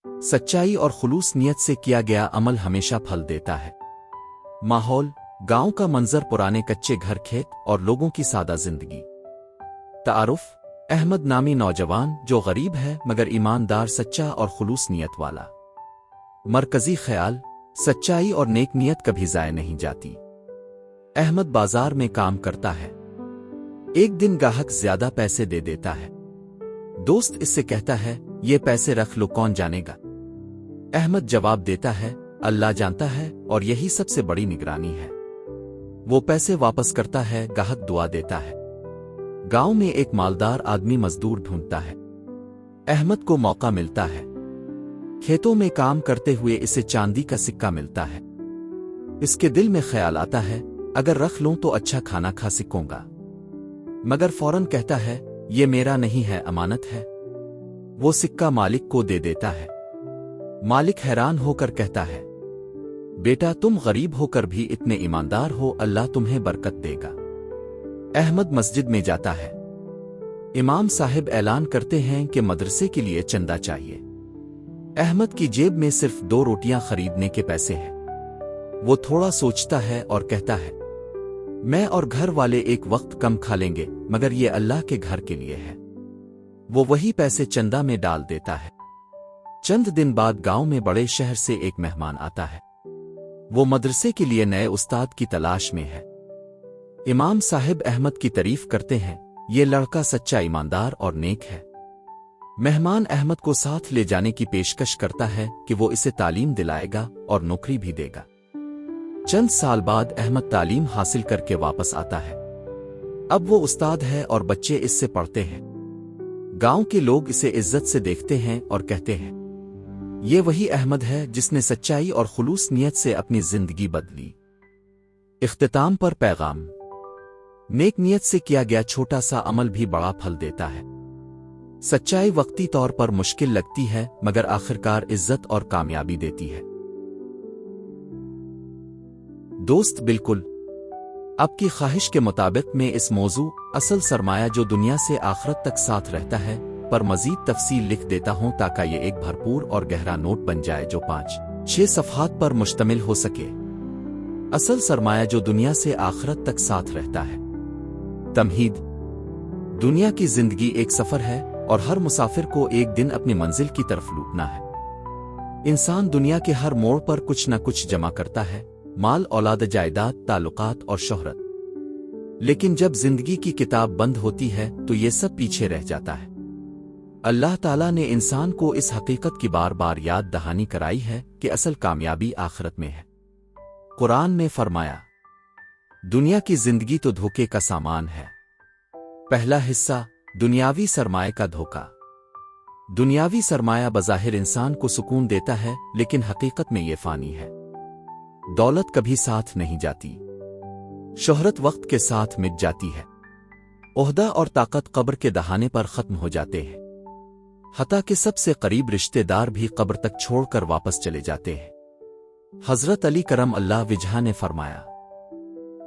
سچائی اور خلوص نیت سے کیا گیا عمل ہمیشہ پھل دیتا ہے۔ ماحول، گاؤں کا منظر، پرانے کچے گھر، کھیت اور لوگوں کی سادہ زندگی۔ تعارف: احمد نامی نوجوان جو غریب ہے مگر ایماندار، سچا اور خلوص نیت والا۔ مرکزی خیال: سچائی اور نیک نیت کبھی ضائع نہیں جاتی۔ احمد بازار میں کام کرتا ہے۔ ایک دن گاہک زیادہ پیسے دے دیتا ہے۔ دوست اس سے کہتا ہے، یہ پیسے رکھ لو، کون جانے گا۔ احمد جواب دیتا ہے، اللہ جانتا ہے اور یہی سب سے بڑی نگرانی ہے۔ وہ پیسے واپس کرتا ہے، گاہک دعا دیتا ہے۔ گاؤں میں ایک مالدار آدمی مزدور ڈھونڈتا ہے۔ احمد کو موقع ملتا ہے۔ کھیتوں میں کام کرتے ہوئے اسے چاندی کا سکہ ملتا ہے۔ اس کے دل میں خیال آتا ہے، اگر رکھ لوں تو اچھا کھانا کھا سکوں گا، مگر فوراً کہتا ہے، یہ میرا نہیں ہے، امانت ہے۔ وہ سکہ مالک کو دے دیتا ہے۔ مالک حیران ہو کر کہتا ہے، بیٹا تم غریب ہو کر بھی اتنے ایماندار ہو، اللہ تمہیں برکت دے گا۔ احمد مسجد میں جاتا ہے۔ امام صاحب اعلان کرتے ہیں کہ مدرسے کے لیے چندہ چاہیے۔ احمد کی جیب میں صرف 2 روٹیاں خریدنے کے پیسے ہیں۔ وہ تھوڑا سوچتا ہے اور کہتا ہے، میں اور گھر والے ایک وقت کم کھا لیں گے، مگر یہ اللہ کے گھر کے لیے ہے۔ وہ وہی پیسے چندہ میں ڈال دیتا ہے۔ چند دن بعد گاؤں میں بڑے شہر سے ایک مہمان آتا ہے۔ وہ مدرسے کے لیے نئے استاد کی تلاش میں ہے۔ امام صاحب احمد کی تعریف کرتے ہیں، یہ لڑکا سچا، ایماندار اور نیک ہے۔ مہمان احمد کو ساتھ لے جانے کی پیشکش کرتا ہے کہ وہ اسے تعلیم دلائے گا اور نوکری بھی دے گا۔ چند سال بعد احمد تعلیم حاصل کر کے واپس آتا ہے۔ اب وہ استاد ہے اور بچے اس سے پڑھتے ہیں۔ گاؤں کے لوگ اسے عزت سے دیکھتے ہیں اور کہتے ہیں، یہ وہی احمد ہے جس نے سچائی اور خلوص نیت سے اپنی زندگی بدلی۔ اختتام پر پیغام: نیک نیت سے کیا گیا چھوٹا سا عمل بھی بڑا پھل دیتا ہے۔ سچائی وقتی طور پر مشکل لگتی ہے مگر آخرکار عزت اور کامیابی دیتی ہے۔ دوست، بالکل آپ کی خواہش کے مطابق میں اس موضوع اصل سرمایہ جو دنیا سے آخرت تک ساتھ رہتا ہے پر مزید تفصیل لکھ دیتا ہوں تاکہ یہ ایک بھرپور اور گہرا نوٹ بن جائے جو 5-6 صفحات پر مشتمل ہو سکے۔ اصل سرمایہ جو دنیا سے آخرت تک ساتھ رہتا ہے۔ تمہید: دنیا کی زندگی ایک سفر ہے اور ہر مسافر کو ایک دن اپنی منزل کی طرف لوٹنا ہے۔ انسان دنیا کے ہر موڑ پر کچھ نہ کچھ جمع کرتا ہے، مال، اولاد، جائیداد، تعلقات اور شہرت، لیکن جب زندگی کی کتاب بند ہوتی ہے تو یہ سب پیچھے رہ جاتا ہے۔ اللہ تعالیٰ نے انسان کو اس حقیقت کی بار بار یاد دہانی کرائی ہے کہ اصل کامیابی آخرت میں ہے۔ قرآن میں فرمایا، دنیا کی زندگی تو دھوکے کا سامان ہے۔ پہلا حصہ، دنیاوی سرمایہ کا دھوکہ۔ دنیاوی سرمایہ بظاہر انسان کو سکون دیتا ہے لیکن حقیقت میں یہ فانی ہے۔ دولت کبھی ساتھ نہیں جاتی۔ شہرت وقت کے ساتھ مٹ جاتی ہے۔ عہدہ اور طاقت قبر کے دہانے پر ختم ہو جاتے ہیں۔ حتیٰ کہ سب سے قریب رشتے دار بھی قبر تک چھوڑ کر واپس چلے جاتے ہیں۔ حضرت علی کرم اللہ وجہہ نے فرمایا،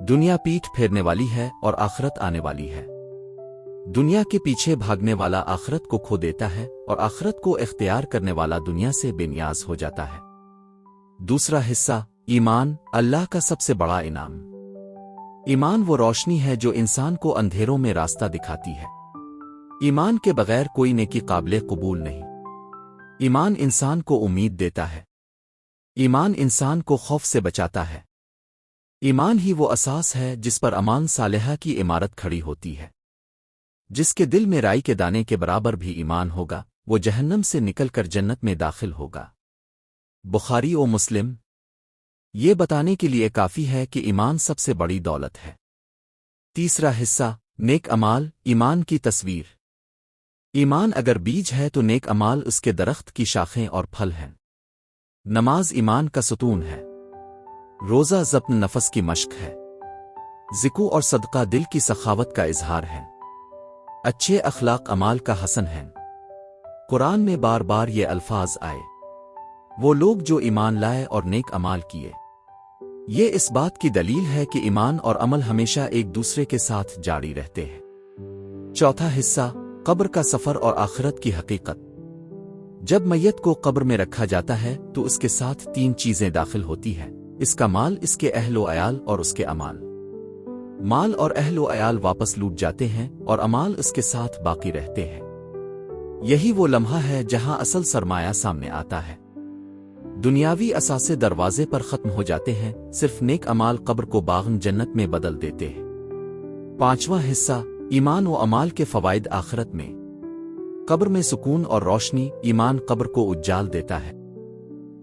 دنیا پیٹھ پھیرنے والی ہے اور آخرت آنے والی ہے۔ دنیا کے پیچھے بھاگنے والا آخرت کو کھو دیتا ہے اور آخرت کو اختیار کرنے والا دنیا سے بے نیاز ہو جاتا ہے۔ دوسرا حصہ، ایمان، اللہ کا سب سے بڑا انعام۔ ایمان وہ روشنی ہے جو انسان کو اندھیروں میں راستہ دکھاتی ہے۔ ایمان کے بغیر کوئی نیکی قابل قبول نہیں۔ ایمان انسان کو امید دیتا ہے۔ ایمان انسان کو خوف سے بچاتا ہے۔ ایمان ہی وہ اساس ہے جس پر امان صالحہ کی عمارت کھڑی ہوتی ہے۔ جس کے دل میں رائی کے دانے کے برابر بھی ایمان ہوگا، وہ جہنم سے نکل کر جنت میں داخل ہوگا۔ بخاری و مسلم۔ یہ بتانے کے لیے کافی ہے کہ ایمان سب سے بڑی دولت ہے۔ تیسرا حصہ، نیک اعمال، ایمان کی تصویر۔ ایمان اگر بیج ہے تو نیک اعمال اس کے درخت کی شاخیں اور پھل ہیں۔ نماز ایمان کا ستون ہے۔ روزہ ضبط نفس کی مشق ہے۔ ذکر اور صدقہ دل کی سخاوت کا اظہار ہے۔ اچھے اخلاق اعمال کا حسن ہے۔ قرآن میں بار بار یہ الفاظ آئے، وہ لوگ جو ایمان لائے اور نیک اعمال کیے۔ یہ اس بات کی دلیل ہے کہ ایمان اور عمل ہمیشہ ایک دوسرے کے ساتھ جاری رہتے ہیں۔ چوتھا حصہ، قبر کا سفر اور آخرت کی حقیقت۔ جب میت کو قبر میں رکھا جاتا ہے تو اس کے ساتھ 3 چیزیں داخل ہوتی ہیں: اس کا مال، اس کے اہل و عیال اور اس کے اعمال۔ مال اور اہل و عیال واپس لوٹ جاتے ہیں اور اعمال اس کے ساتھ باقی رہتے ہیں۔ یہی وہ لمحہ ہے جہاں اصل سرمایہ سامنے آتا ہے۔ دنیاوی اثاثے دروازے پر ختم ہو جاتے ہیں، صرف نیک اعمال قبر کو باغن جنت میں بدل دیتے ہیں۔ 5واں حصہ، ایمان و اعمال کے فوائد آخرت میں۔ قبر میں سکون اور روشنی۔ ایمان قبر کو اجال دیتا ہے۔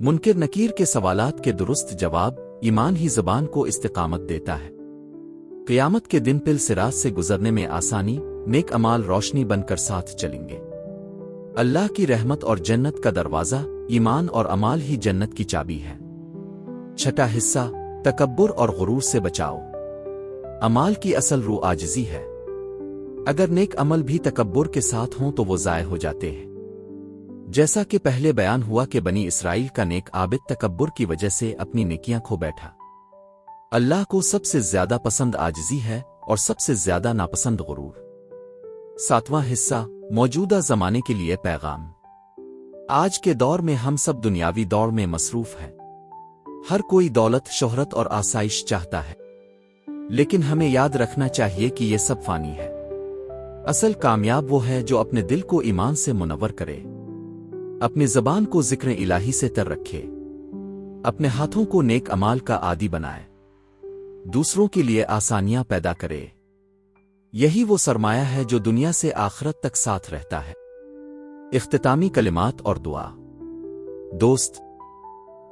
منکر نکیر کے سوالات کے درست جواب۔ ایمان ہی زبان کو استقامت دیتا ہے۔ قیامت کے دن پل صراط سے گزرنے میں آسانی۔ نیک اعمال روشنی بن کر ساتھ چلیں گے۔ اللہ کی رحمت اور جنت کا دروازہ۔ ایمان اور اعمال ہی جنت کی چابی ہے۔ 6واں حصہ، تکبر اور غرور سے بچاؤ۔ اعمال کی اصل روح عاجزی ہے۔ اگر نیک عمل بھی تکبر کے ساتھ ہوں تو وہ ضائع ہو جاتے ہیں۔ جیسا کہ پہلے بیان ہوا کہ بنی اسرائیل کا نیک عابد تکبر کی وجہ سے اپنی نیکیاں کھو بیٹھا۔ اللہ کو سب سے زیادہ پسند عاجزی ہے اور سب سے زیادہ ناپسند غرور۔ 7واں حصہ، موجودہ زمانے کے لیے پیغام۔ آج کے دور میں ہم سب دنیاوی دوڑ میں مصروف ہیں۔ ہر کوئی دولت، شہرت اور آسائش چاہتا ہے، لیکن ہمیں یاد رکھنا چاہیے کہ یہ سب فانی ہے۔ اصل کامیاب وہ ہے جو اپنے دل کو ایمان سے منور کرے، اپنی زبان کو ذکر الہی سے تر رکھے، اپنے ہاتھوں کو نیک اعمال کا عادی بنائے، دوسروں کے لیے آسانیاں پیدا کرے۔ یہی وہ سرمایہ ہے جو دنیا سے آخرت تک ساتھ رہتا ہے۔ اختتامی کلمات اور دعا۔ دوست،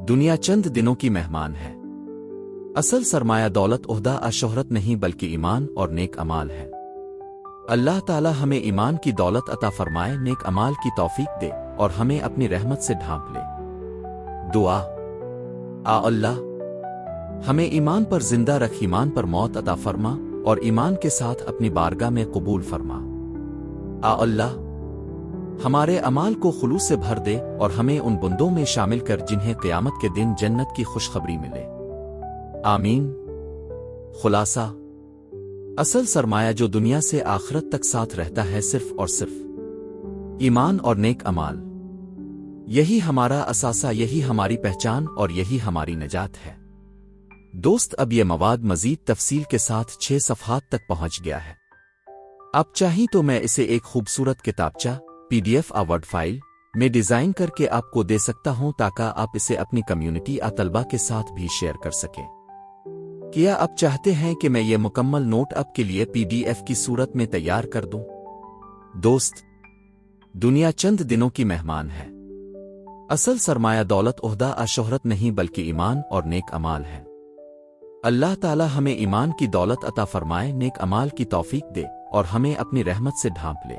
دنیا چند دنوں کی مہمان ہے۔ اصل سرمایہ دولت، عہدہ، شہرت نہیں بلکہ ایمان اور نیک اعمال ہے۔ اللہ تعالی ہمیں ایمان کی دولت عطا فرمائے، نیک اعمال کی توفیق دے اور ہمیں اپنی رحمت سے ڈھانپ لے۔ دعا۔ اللہ، ہمیں ایمان پر زندہ رکھ، ایمان پر موت عطا فرما اور ایمان کے ساتھ اپنی بارگاہ میں قبول فرما۔ اللہ، ہمارے اعمال کو خلوص سے بھر دے اور ہمیں ان بندوں میں شامل کر جنہیں قیامت کے دن جنت کی خوشخبری ملے۔ آمین۔ خلاصہ، اصل سرمایہ جو دنیا سے آخرت تک ساتھ رہتا ہے صرف اور صرف ایمان اور نیک اعمال۔ یہی ہمارا اثاثہ، یہی ہماری پہچان اور یہی ہماری نجات ہے۔ دوست، اب یہ مواد مزید تفصیل کے ساتھ 6 صفحات تک پہنچ گیا ہے۔ اب چاہیں تو میں اسے ایک خوبصورت کتابچہ PDF ورڈ فائل میں ڈیزائن کر کے آپ کو دے سکتا ہوں تاکہ آپ اسے اپنی کمیونٹی طلبہ کے ساتھ بھی شیئر کر سکیں۔ کیا آپ چاہتے ہیں کہ میں یہ مکمل نوٹ آپ کے لیے PDF کی صورت میں تیار کر دوں؟ دوست، دنیا چند دنوں کی مہمان ہے۔ اصل سرمایہ دولت، عہدہ، شہرت نہیں بلکہ ایمان اور نیک اعمال ہے۔ اللہ تعالی ہمیں ایمان کی دولت عطا فرمائے، نیک اعمال کی توفیق دے اور ہمیں اپنی رحمت سے ڈھانپ لے۔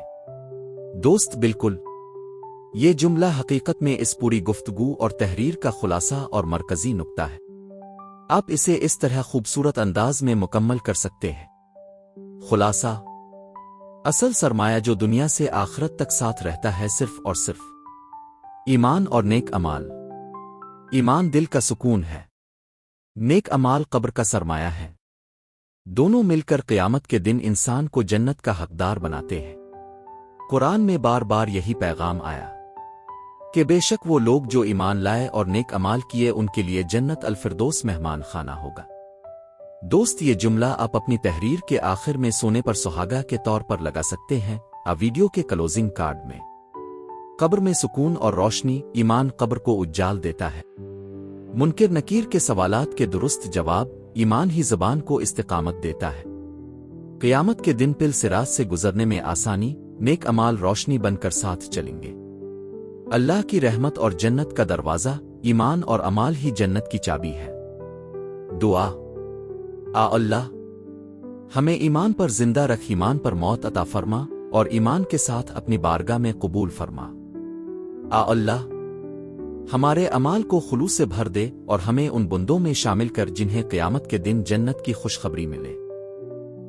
دوست، بالکل یہ جملہ حقیقت میں اس پوری گفتگو اور تحریر کا خلاصہ اور مرکزی نقطہ ہے۔ آپ اسے اس طرح خوبصورت انداز میں مکمل کر سکتے ہیں۔ خلاصہ، اصل سرمایہ جو دنیا سے آخرت تک ساتھ رہتا ہے صرف اور صرف ایمان اور نیک اعمال۔ ایمان دل کا سکون ہے، نیک اعمال قبر کا سرمایہ ہے۔ دونوں مل کر قیامت کے دن انسان کو جنت کا حقدار بناتے ہیں۔ قرآن میں بار بار یہی پیغام آیا کہ بے شک وہ لوگ جو ایمان لائے اور نیک اعمال کیے ان کے لیے جنت الفردوس مہمان خانہ ہوگا۔ دوست، یہ جملہ آپ اپنی تحریر کے آخر میں سونے پر سہاگا کے طور پر لگا سکتے ہیں۔ ویڈیو کے کلوزنگ کارڈ میں۔ قبر میں سکون اور روشنی۔ ایمان قبر کو اجال دیتا ہے۔ منکر نکیر کے سوالات کے درست جواب۔ ایمان ہی زبان کو استقامت دیتا ہے۔ قیامت کے دن پل صراط سے گزرنے میں آسانی۔ نیک اعمال روشنی بن کر ساتھ چلیں گے۔ اللہ کی رحمت اور جنت کا دروازہ۔ ایمان اور اعمال ہی جنت کی چابی ہے۔ دعا۔ اللہ، ہمیں ایمان پر زندہ رکھ، ایمان پر موت عطا فرما اور ایمان کے ساتھ اپنی بارگاہ میں قبول فرما۔ اللہ، ہمارے اعمال کو خلوص سے بھر دے اور ہمیں ان بندوں میں شامل کر جنہیں قیامت کے دن جنت کی خوشخبری ملے۔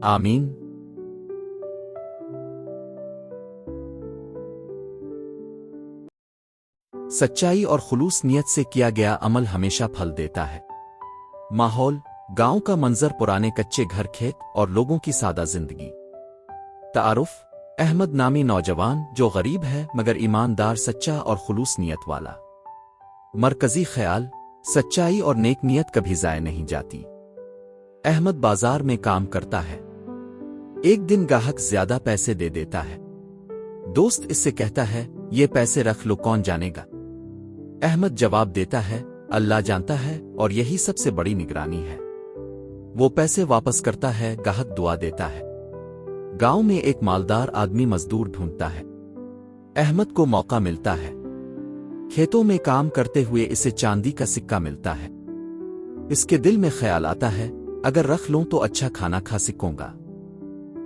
آمین۔ سچائی اور خلوص نیت سے کیا گیا عمل ہمیشہ پھل دیتا ہے۔ ماحول، گاؤں کا منظر، پرانے کچے گھر، کھیت اور لوگوں کی سادہ زندگی۔ تعارف، احمد نامی نوجوان جو غریب ہے مگر ایماندار، سچا اور خلوص نیت والا۔ مرکزی خیال: سچائی اور نیک نیت کبھی ضائع نہیں جاتی۔ احمد بازار میں کام کرتا ہے۔ ایک دن گاہک زیادہ پیسے دے دیتا ہے۔ دوست اس سے کہتا ہے، یہ پیسے رکھ لو، کون جانے گا۔ احمد جواب دیتا ہے، اللہ جانتا ہے اور یہی سب سے بڑی نگرانی ہے۔ وہ پیسے واپس کرتا ہے، گاہک دعا دیتا ہے۔ گاؤں میں ایک مالدار آدمی مزدور ڈھونڈتا ہے۔ احمد کو موقع ملتا ہے۔ کھیتوں میں کام کرتے ہوئے اسے چاندی کا سکہ ملتا ہے۔ اس کے دل میں خیال آتا ہے، اگر رکھ لوں تو اچھا کھانا کھا سکوں گا،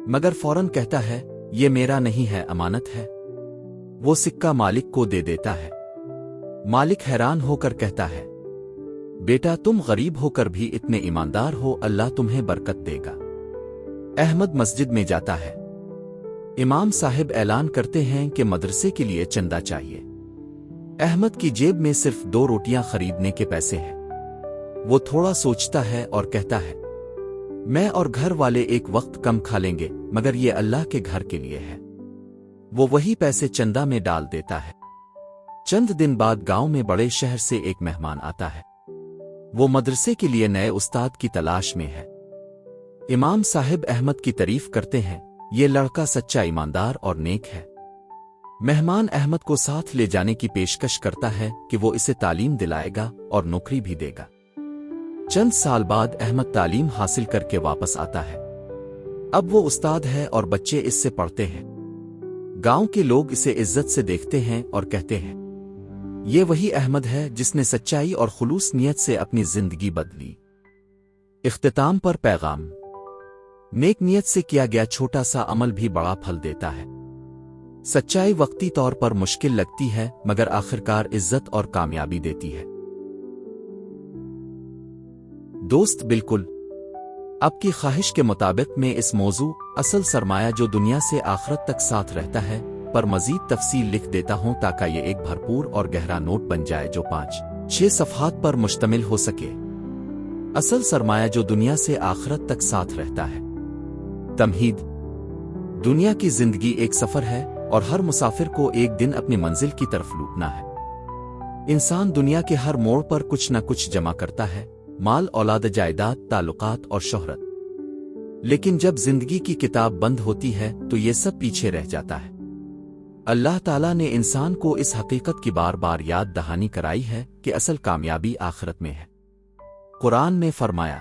مگر فوراً کہتا ہے، یہ میرا نہیں ہے، امانت ہے۔ وہ سکہ مالک کو دے دیتا ہے۔ مالک حیران ہو کر کہتا ہے، بیٹا تم غریب ہو کر بھی اتنے ایماندار ہو، اللہ تمہیں برکت دے گا۔ احمد مسجد میں جاتا ہے۔ امام صاحب اعلان کرتے ہیں کہ مدرسے کے لیے چندہ چاہیے۔ احمد کی جیب میں صرف 2 روٹیاں خریدنے کے پیسے ہیں۔ وہ تھوڑا سوچتا ہے اور کہتا ہے، میں اور گھر والے ایک وقت کم کھا لیں گے، مگر یہ اللہ کے گھر کے لیے ہے۔ وہ وہی پیسے چندہ میں ڈال دیتا ہے۔ چند دن بعد گاؤں میں بڑے شہر سے ایک مہمان آتا ہے۔ وہ مدرسے کے لیے نئے استاد کی تلاش میں ہے۔ امام صاحب احمد کی تعریف کرتے ہیں، یہ لڑکا سچا، ایماندار اور نیک ہے۔ مہمان احمد کو ساتھ لے جانے کی پیشکش کرتا ہے کہ وہ اسے تعلیم دلائے گا اور نوکری بھی دے گا۔ چند سال بعد احمد تعلیم حاصل کر کے واپس آتا ہے۔ اب وہ استاد ہے اور بچے اس سے پڑھتے ہیں۔ گاؤں کے لوگ اسے عزت سے دیکھتے ہیں اور کہتے ہیں، یہ وہی احمد ہے جس نے سچائی اور خلوص نیت سے اپنی زندگی بدلی۔ اختتام پر پیغام: نیک نیت سے کیا گیا چھوٹا سا عمل بھی بڑا پھل دیتا ہے۔ سچائی وقتی طور پر مشکل لگتی ہے مگر آخرکار عزت اور کامیابی دیتی ہے۔ دوست بالکل آپ کی خواہش کے مطابق میں اس موضوع اصل سرمایہ جو دنیا سے آخرت تک ساتھ رہتا ہے پر مزید تفصیل لکھ دیتا ہوں تاکہ یہ ایک بھرپور اور گہرا نوٹ بن جائے جو 5-6 صفحات پر مشتمل ہو سکے۔ اصل سرمایہ جو دنیا سے آخرت تک ساتھ رہتا ہے۔ تمہید: دنیا کی زندگی ایک سفر ہے اور ہر مسافر کو ایک دن اپنی منزل کی طرف لوٹنا ہے۔ انسان دنیا کے ہر موڑ پر کچھ نہ کچھ جمع کرتا ہے، مال، اولاد، جائیداد، تعلقات اور شہرت، لیکن جب زندگی کی کتاب بند ہوتی ہے تو یہ سب پیچھے رہ جاتا ہے۔ اللہ تعالیٰ نے انسان کو اس حقیقت کی بار بار یاد دہانی کرائی ہے کہ اصل کامیابی آخرت میں ہے۔ قرآن میں فرمایا،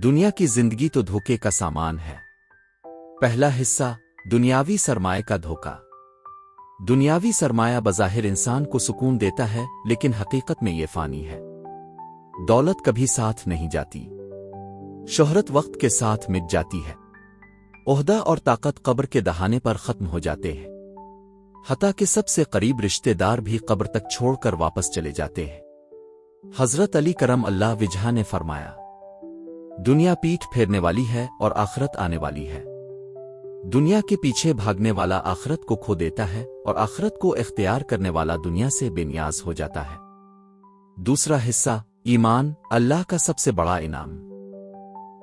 دنیا کی زندگی تو دھوکے کا سامان ہے۔ پہلا حصہ، دنیاوی سرمایہ کا دھوکہ۔ دنیاوی سرمایہ بظاہر انسان کو سکون دیتا ہے لیکن حقیقت میں یہ فانی ہے۔ دولت کبھی ساتھ نہیں جاتی، شہرت وقت کے ساتھ مٹ جاتی ہے، عہدہ اور طاقت قبر کے دہانے پر ختم ہو جاتے ہیں، حتیٰ کہ سب سے قریب رشتہ دار بھی قبر تک چھوڑ کر واپس چلے جاتے ہیں۔ حضرت علی کرم اللہ وجہہ نے فرمایا، دنیا پیٹھ پھیرنے والی ہے اور آخرت آنے والی ہے۔ دنیا کے پیچھے بھاگنے والا آخرت کو کھو دیتا ہے اور آخرت کو اختیار کرنے والا دنیا سے بے نیاز ہو جاتا ہے۔ دوسرا حصہ، ایمان، اللہ کا سب سے بڑا انعام۔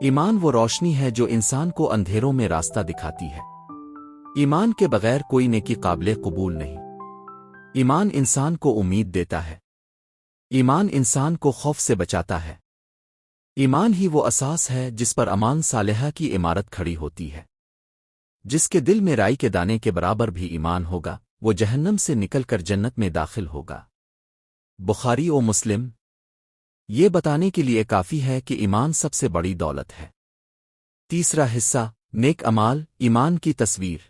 ایمان وہ روشنی ہے جو انسان کو اندھیروں میں راستہ دکھاتی ہے۔ ایمان کے بغیر کوئی نیکی قابل قبول نہیں۔ ایمان انسان کو امید دیتا ہے۔ ایمان انسان کو خوف سے بچاتا ہے۔ ایمان ہی وہ اساس ہے جس پر امان صالحہ کی عمارت کھڑی ہوتی ہے۔ جس کے دل میں رائی کے دانے کے برابر بھی ایمان ہوگا وہ جہنم سے نکل کر جنت میں داخل ہوگا۔ بخاری و مسلم۔ یہ بتانے کے لیے کافی ہے کہ ایمان سب سے بڑی دولت ہے۔ تیسرا حصہ، نیک اعمال، ایمان کی تصویر۔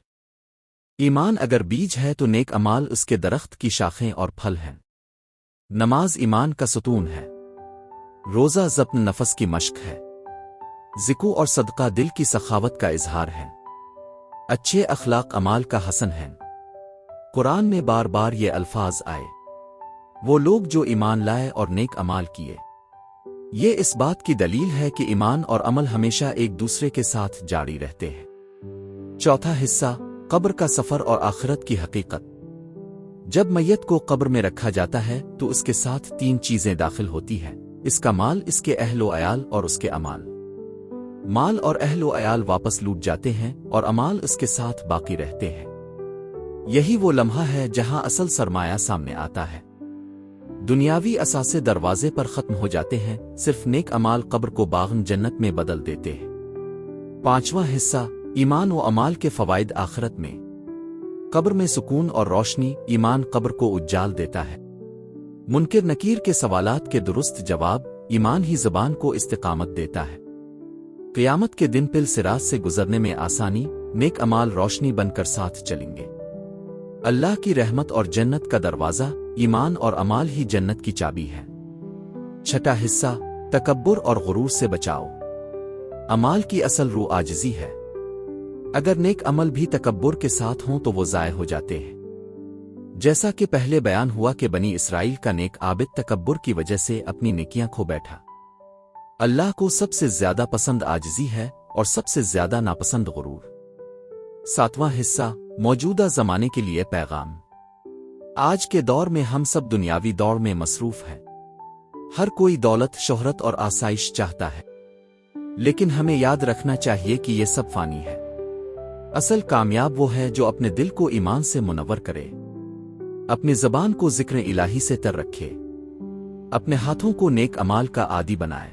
ایمان اگر بیج ہے تو نیک اعمال اس کے درخت کی شاخیں اور پھل ہیں۔ نماز ایمان کا ستون ہے۔ روزہ ضبط نفس کی مشق ہے۔ ذکر اور صدقہ دل کی سخاوت کا اظہار ہے۔ اچھے اخلاق اعمال کا حسن ہیں۔ قرآن میں بار بار یہ الفاظ آئے، وہ لوگ جو ایمان لائے اور نیک اعمال کیے۔ یہ اس بات کی دلیل ہے کہ ایمان اور عمل ہمیشہ ایک دوسرے کے ساتھ جاری رہتے ہیں۔ چوتھا حصہ، قبر کا سفر اور آخرت کی حقیقت۔ جب میت کو قبر میں رکھا جاتا ہے تو اس کے ساتھ 3 چیزیں داخل ہوتی ہیں، اس کا مال، اس کے اہل و عیال اور اس کے اعمال۔ مال اور اہل و عیال واپس لوٹ جاتے ہیں اور امال اس کے ساتھ باقی رہتے ہیں۔ یہی وہ لمحہ ہے جہاں اصل سرمایہ سامنے آتا ہے۔ دنیاوی اثاثے دروازے پر ختم ہو جاتے ہیں، صرف نیک امال قبر کو باغن جنت میں بدل دیتے ہیں۔ پانچواں حصہ، ایمان و امال کے فوائد آخرت میں۔ قبر میں سکون اور روشنی۔ ایمان قبر کو اجال دیتا ہے۔ منکر نکیر کے سوالات کے درست جواب۔ ایمان ہی زبان کو استقامت دیتا ہے۔ قیامت کے دن پل صراط سے گزرنے میں آسانی۔ نیک امال روشنی بن کر ساتھ چلیں گے۔ اللہ کی رحمت اور جنت کا دروازہ۔ ایمان اور امال ہی جنت کی چابی ہے۔ چھٹا حصہ، تکبر اور غرور سے بچاؤ۔ امال کی اصل روح عاجزی ہے۔ اگر نیک عمل بھی تکبر کے ساتھ ہوں تو وہ ضائع ہو جاتے ہیں۔ جیسا کہ پہلے بیان ہوا کہ بنی اسرائیل کا نیک عابد تکبر کی وجہ سے اپنی نیکیاں کھو بیٹھا۔ اللہ کو سب سے زیادہ پسند عاجزی ہے اور سب سے زیادہ ناپسند غرور۔ ساتواں حصہ، موجودہ زمانے کے لیے پیغام۔ آج کے دور میں ہم سب دنیاوی دوڑ میں مصروف ہیں۔ ہر کوئی دولت، شہرت اور آسائش چاہتا ہے، لیکن ہمیں یاد رکھنا چاہیے کہ یہ سب فانی ہے۔ اصل کامیاب وہ ہے جو اپنے دل کو ایمان سے منور کرے، اپنی زبان کو ذکر الہی سے تر رکھے، اپنے ہاتھوں کو نیک امال کا عادی بنائے،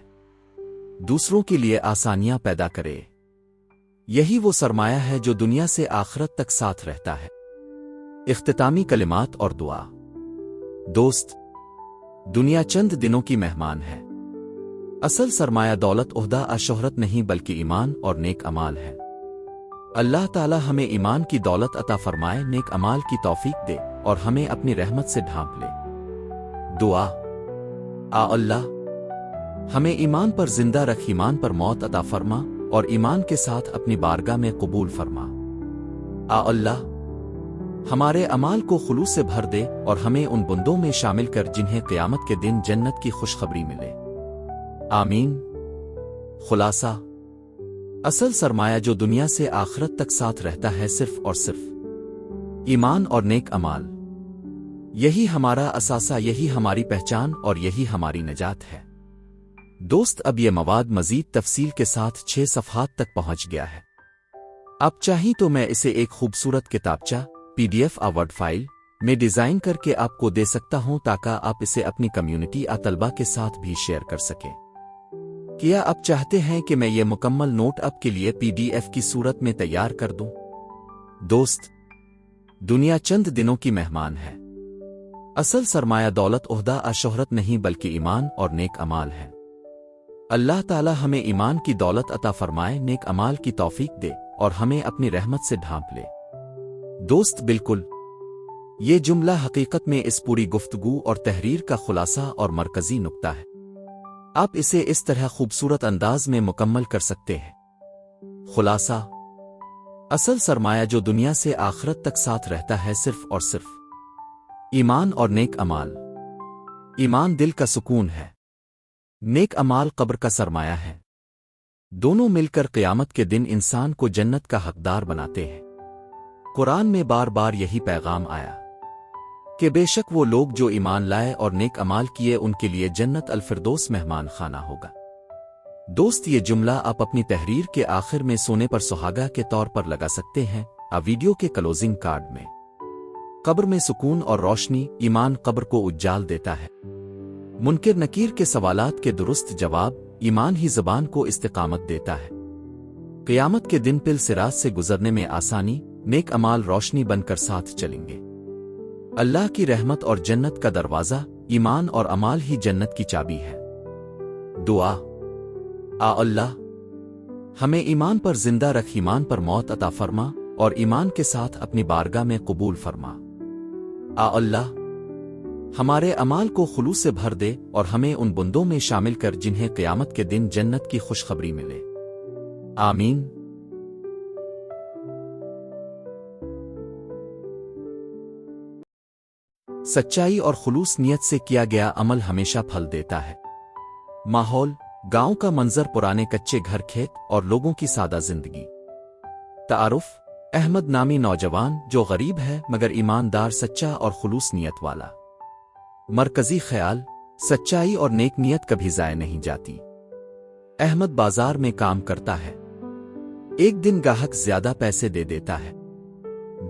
دوسروں کے لیے آسانیاں پیدا کرے۔ یہی وہ سرمایہ ہے جو دنیا سے آخرت تک ساتھ رہتا ہے۔ اختتامی کلمات اور دعا۔ دوست، دنیا چند دنوں کی مہمان ہے۔ اصل سرمایہ دولت، عہدہ، شہرت نہیں بلکہ ایمان اور نیک امال ہے۔ اللہ تعالی ہمیں ایمان کی دولت عطا فرمائے، نیک امال کی توفیق دے اور ہمیں اپنی رحمت سے ڈھانپ لے۔ دعا۔ اللہ، ہمیں ایمان پر زندہ رکھ، ایمان پر موت عطا فرما اور ایمان کے ساتھ اپنی بارگاہ میں قبول فرما۔ اللہ، ہمارے اعمال کو خلوص سے بھر دے اور ہمیں ان بندوں میں شامل کر جنہیں قیامت کے دن جنت کی خوشخبری ملے۔ آمین۔ خلاصہ، اصل سرمایہ جو دنیا سے آخرت تک ساتھ رہتا ہے صرف اور صرف ایمان اور نیک امال۔ یہی ہمارا اثاثہ، یہی ہماری پہچان اور یہی ہماری نجات ہے۔ دوست، اب یہ مواد مزید تفصیل کے ساتھ 6 صفحات تک پہنچ گیا ہے۔ اب چاہیں تو میں اسے ایک خوبصورت کتابچہ PDF ورڈ فائل میں ڈیزائن کر کے آپ کو دے سکتا ہوں تاکہ آپ اسے اپنی کمیونٹی طلبہ کے ساتھ بھی شیئر کر سکیں۔ کیا آپ چاہتے ہیں کہ میں یہ مکمل نوٹ آپ کے لیے PDF کی صورت میں تیار کر دوں؟ دوست، دنیا چند دنوں کی مہمان ہے۔ اصل سرمایہ دولت، عہدہ، شہرت نہیں بلکہ ایمان اور نیک امال ہے۔ اللہ تعالی ہمیں ایمان کی دولت عطا فرمائے، نیک امال کی توفیق دے اور ہمیں اپنی رحمت سے ڈھانپ لے۔ دوست، بالکل یہ جملہ حقیقت میں اس پوری گفتگو اور تحریر کا خلاصہ اور مرکزی نقطہ ہے۔ آپ اسے اس طرح خوبصورت انداز میں مکمل کر سکتے ہیں۔ خلاصہ، اصل سرمایہ جو دنیا سے آخرت تک ساتھ رہتا ہے صرف اور صرف ایمان اور نیک امال۔ ایمان دل کا سکون ہے، نیک امال قبر کا سرمایہ ہے۔ دونوں مل کر قیامت کے دن انسان کو جنت کا حقدار بناتے ہیں۔ قرآن میں بار بار یہی پیغام آیا کہ بے شک وہ لوگ جو ایمان لائے اور نیک امال کیے ان کے لیے جنت الفردوس مہمان خانہ ہوگا۔ دوست، یہ جملہ آپ اپنی تحریر کے آخر میں سونے پر سہاگا کے طور پر لگا سکتے ہیں۔ ویڈیو کے کلوزنگ کارڈ میں قبر میں سکون اور روشنی، ایمان قبر کو اجال دیتا ہے۔ منکر نکیر کے سوالات کے درست جواب، ایمان ہی زبان کو استقامت دیتا ہے۔ قیامت کے دن پل صراط سے گزرنے میں آسانی، نیک امال روشنی بن کر ساتھ چلیں گے۔ اللہ کی رحمت اور جنت کا دروازہ، ایمان اور امال ہی جنت کی چابی ہے۔ دعا۔ اللہ، ہمیں ایمان پر زندہ رکھ، ایمان پر موت عطا فرما اور ایمان کے ساتھ اپنی بارگاہ میں قبول فرما۔ اللہ، ہمارے اعمال کو خلوص سے بھر دے اور ہمیں ان بندوں میں شامل کر جنہیں قیامت کے دن جنت کی خوشخبری ملے۔ آمین۔ سچائی اور خلوص نیت سے کیا گیا عمل ہمیشہ پھل دیتا ہے۔ ماحول، گاؤں کا منظر، پرانے کچے گھر، کھیت اور لوگوں کی سادہ زندگی۔ تعارف، احمد نامی نوجوان جو غریب ہے مگر ایماندار، سچا اور خلوص نیت والا۔ مرکزی خیال، سچائی اور نیک نیت کبھی ضائع نہیں جاتی۔ احمد بازار میں کام کرتا ہے۔ ایک دن گاہک زیادہ پیسے دے دیتا ہے۔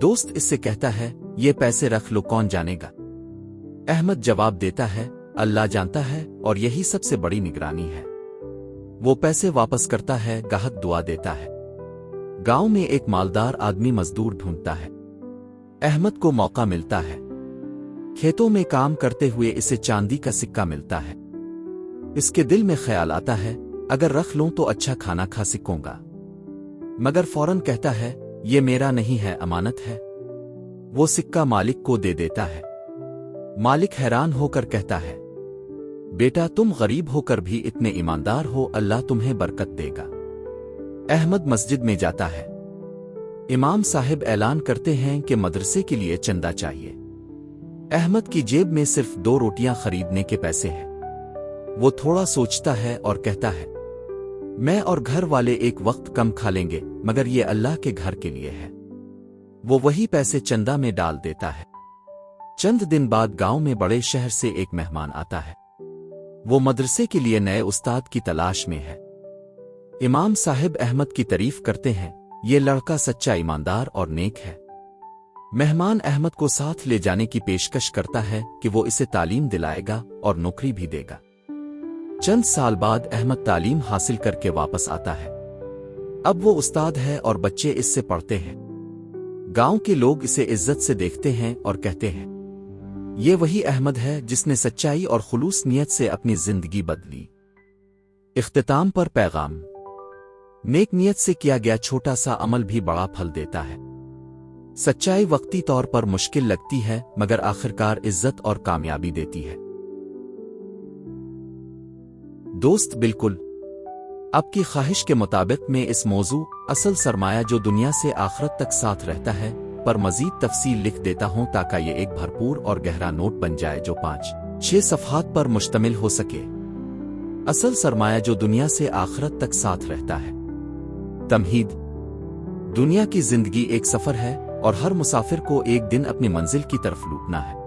دوست اس سے کہتا ہے یہ پیسے رکھ لو، کون جانے گا۔ احمد جواب دیتا ہے اللہ جانتا ہے اور یہی سب سے بڑی نگرانی ہے۔ وہ پیسے واپس کرتا ہے، گاہک دعا دیتا ہے۔ گاؤں میں ایک مالدار آدمی مزدور ڈھونڈتا ہے۔ احمد کو موقع ملتا ہے۔ کھیتوں میں کام کرتے ہوئے اسے چاندی کا سکہ ملتا ہے۔ اس کے دل میں خیال آتا ہے اگر رکھ لوں تو اچھا کھانا کھا سکوں گا، مگر فوراً کہتا ہے یہ میرا نہیں ہے، امانت ہے۔ وہ سکہ مالک کو دے دیتا ہے۔ مالک حیران ہو کر کہتا ہے بیٹا تم غریب ہو کر بھی اتنے ایماندار ہو، اللہ تمہیں برکت دے گا۔ احمد مسجد میں جاتا ہے۔ امام صاحب اعلان کرتے ہیں کہ مدرسے کے لیے چندہ چاہیے۔ احمد کی جیب میں صرف 2 روٹیاں خریدنے کے پیسے ہیں۔ وہ تھوڑا سوچتا ہے اور کہتا ہے میں اور گھر والے ایک وقت کم کھا لیں گے، مگر یہ اللہ کے گھر کے لیے ہے۔ وہ وہی پیسے چندہ میں ڈال دیتا ہے۔ چند دن بعد گاؤں میں بڑے شہر سے ایک مہمان آتا ہے۔ وہ مدرسے کے لیے نئے استاد کی تلاش میں ہے۔ امام صاحب احمد کی تعریف کرتے ہیں، یہ لڑکا سچا، ایماندار اور نیک ہے۔ مہمان احمد کو ساتھ لے جانے کی پیشکش کرتا ہے کہ وہ اسے تعلیم دلائے گا اور نوکری بھی دے گا۔ چند سال بعد احمد تعلیم حاصل کر کے واپس آتا ہے۔ اب وہ استاد ہے اور بچے اس سے پڑھتے ہیں۔ گاؤں کے لوگ اسے عزت سے دیکھتے ہیں اور کہتے ہیں یہ وہی احمد ہے جس نے سچائی اور خلوص نیت سے اپنی زندگی بدلی۔ اختتام پر پیغام: نیک نیت سے کیا گیا چھوٹا سا عمل بھی بڑا پھل دیتا ہے۔ سچائی وقتی طور پر مشکل لگتی ہے مگر آخرکار عزت اور کامیابی دیتی ہے۔ دوست بالکل آپ کی خواہش کے مطابق میں اس موضوع اصل سرمایہ جو دنیا سے آخرت تک ساتھ رہتا ہے پر مزید تفصیل لکھ دیتا ہوں تاکہ یہ ایک بھرپور اور گہرا نوٹ بن جائے جو 5-6 صفحات پر مشتمل ہو سکے۔ اصل سرمایہ جو دنیا سے آخرت تک ساتھ رہتا ہے۔ تمہید: دنیا کی زندگی ایک سفر ہے اور ہر مسافر کو ایک دن اپنی منزل کی طرف لوٹنا ہے۔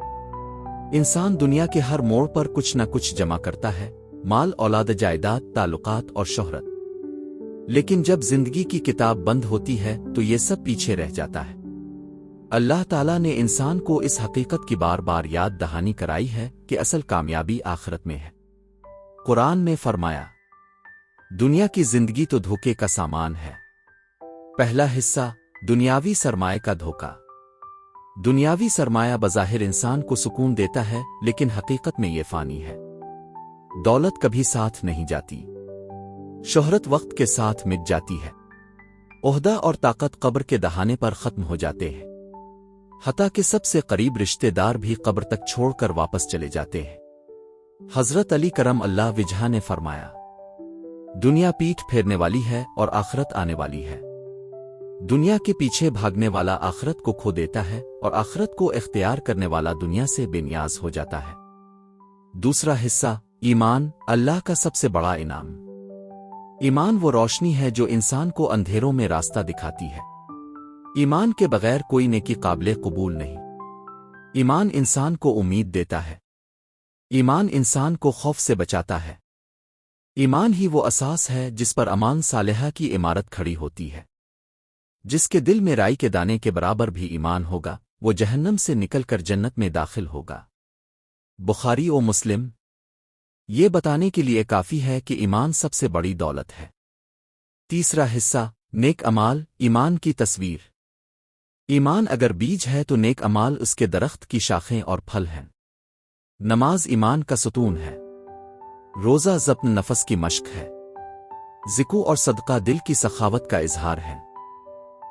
انسان دنیا کے ہر موڑ پر کچھ نہ کچھ جمع کرتا ہے، مال، اولاد، جائیداد، تعلقات اور شہرت، لیکن جب زندگی کی کتاب بند ہوتی ہے تو یہ سب پیچھے رہ جاتا ہے۔ اللہ تعالیٰ نے انسان کو اس حقیقت کی بار بار یاد دہانی کرائی ہے کہ اصل کامیابی آخرت میں ہے۔ قرآن میں فرمایا دنیا کی زندگی تو دھوکے کا سامان ہے۔ پہلا حصہ دنیاوی سرمایہ کا دھوکہ۔ دنیاوی سرمایہ بظاہر انسان کو سکون دیتا ہے لیکن حقیقت میں یہ فانی ہے۔ دولت کبھی ساتھ نہیں جاتی، شہرت وقت کے ساتھ مٹ جاتی ہے، عہدہ اور طاقت قبر کے دہانے پر ختم ہو جاتے ہیں، حتیٰ کہ سب سے قریب رشتے دار بھی قبر تک چھوڑ کر واپس چلے جاتے ہیں۔ حضرت علی کرم اللہ وجہہ نے فرمایا دنیا پیٹھ پھیرنے والی ہے اور آخرت آنے والی ہے۔ دنیا کے پیچھے بھاگنے والا آخرت کو کھو دیتا ہے اور آخرت کو اختیار کرنے والا دنیا سے بے نیاز ہو جاتا ہے۔ دوسرا حصہ ایمان، اللہ کا سب سے بڑا انعام۔ ایمان وہ روشنی ہے جو انسان کو اندھیروں میں راستہ دکھاتی ہے۔ ایمان کے بغیر کوئی نیکی قابل قبول نہیں۔ ایمان انسان کو امید دیتا ہے۔ ایمان انسان کو خوف سے بچاتا ہے۔ ایمان ہی وہ اساس ہے جس پر امان صالحہ کی عمارت کھڑی ہوتی ہے۔ جس کے دل میں رائی کے دانے کے برابر بھی ایمان ہوگا وہ جہنم سے نکل کر جنت میں داخل ہوگا۔ بخاری و مسلم۔ یہ بتانے کے لیے کافی ہے کہ ایمان سب سے بڑی دولت ہے۔ تیسرا حصہ نیک اعمال، ایمان کی تصویر۔ ایمان اگر بیج ہے تو نیک اعمال اس کے درخت کی شاخیں اور پھل ہیں۔ نماز ایمان کا ستون ہے۔ روزہ ضبط نفس کی مشق ہے۔ ذکر اور صدقہ دل کی سخاوت کا اظہار ہے۔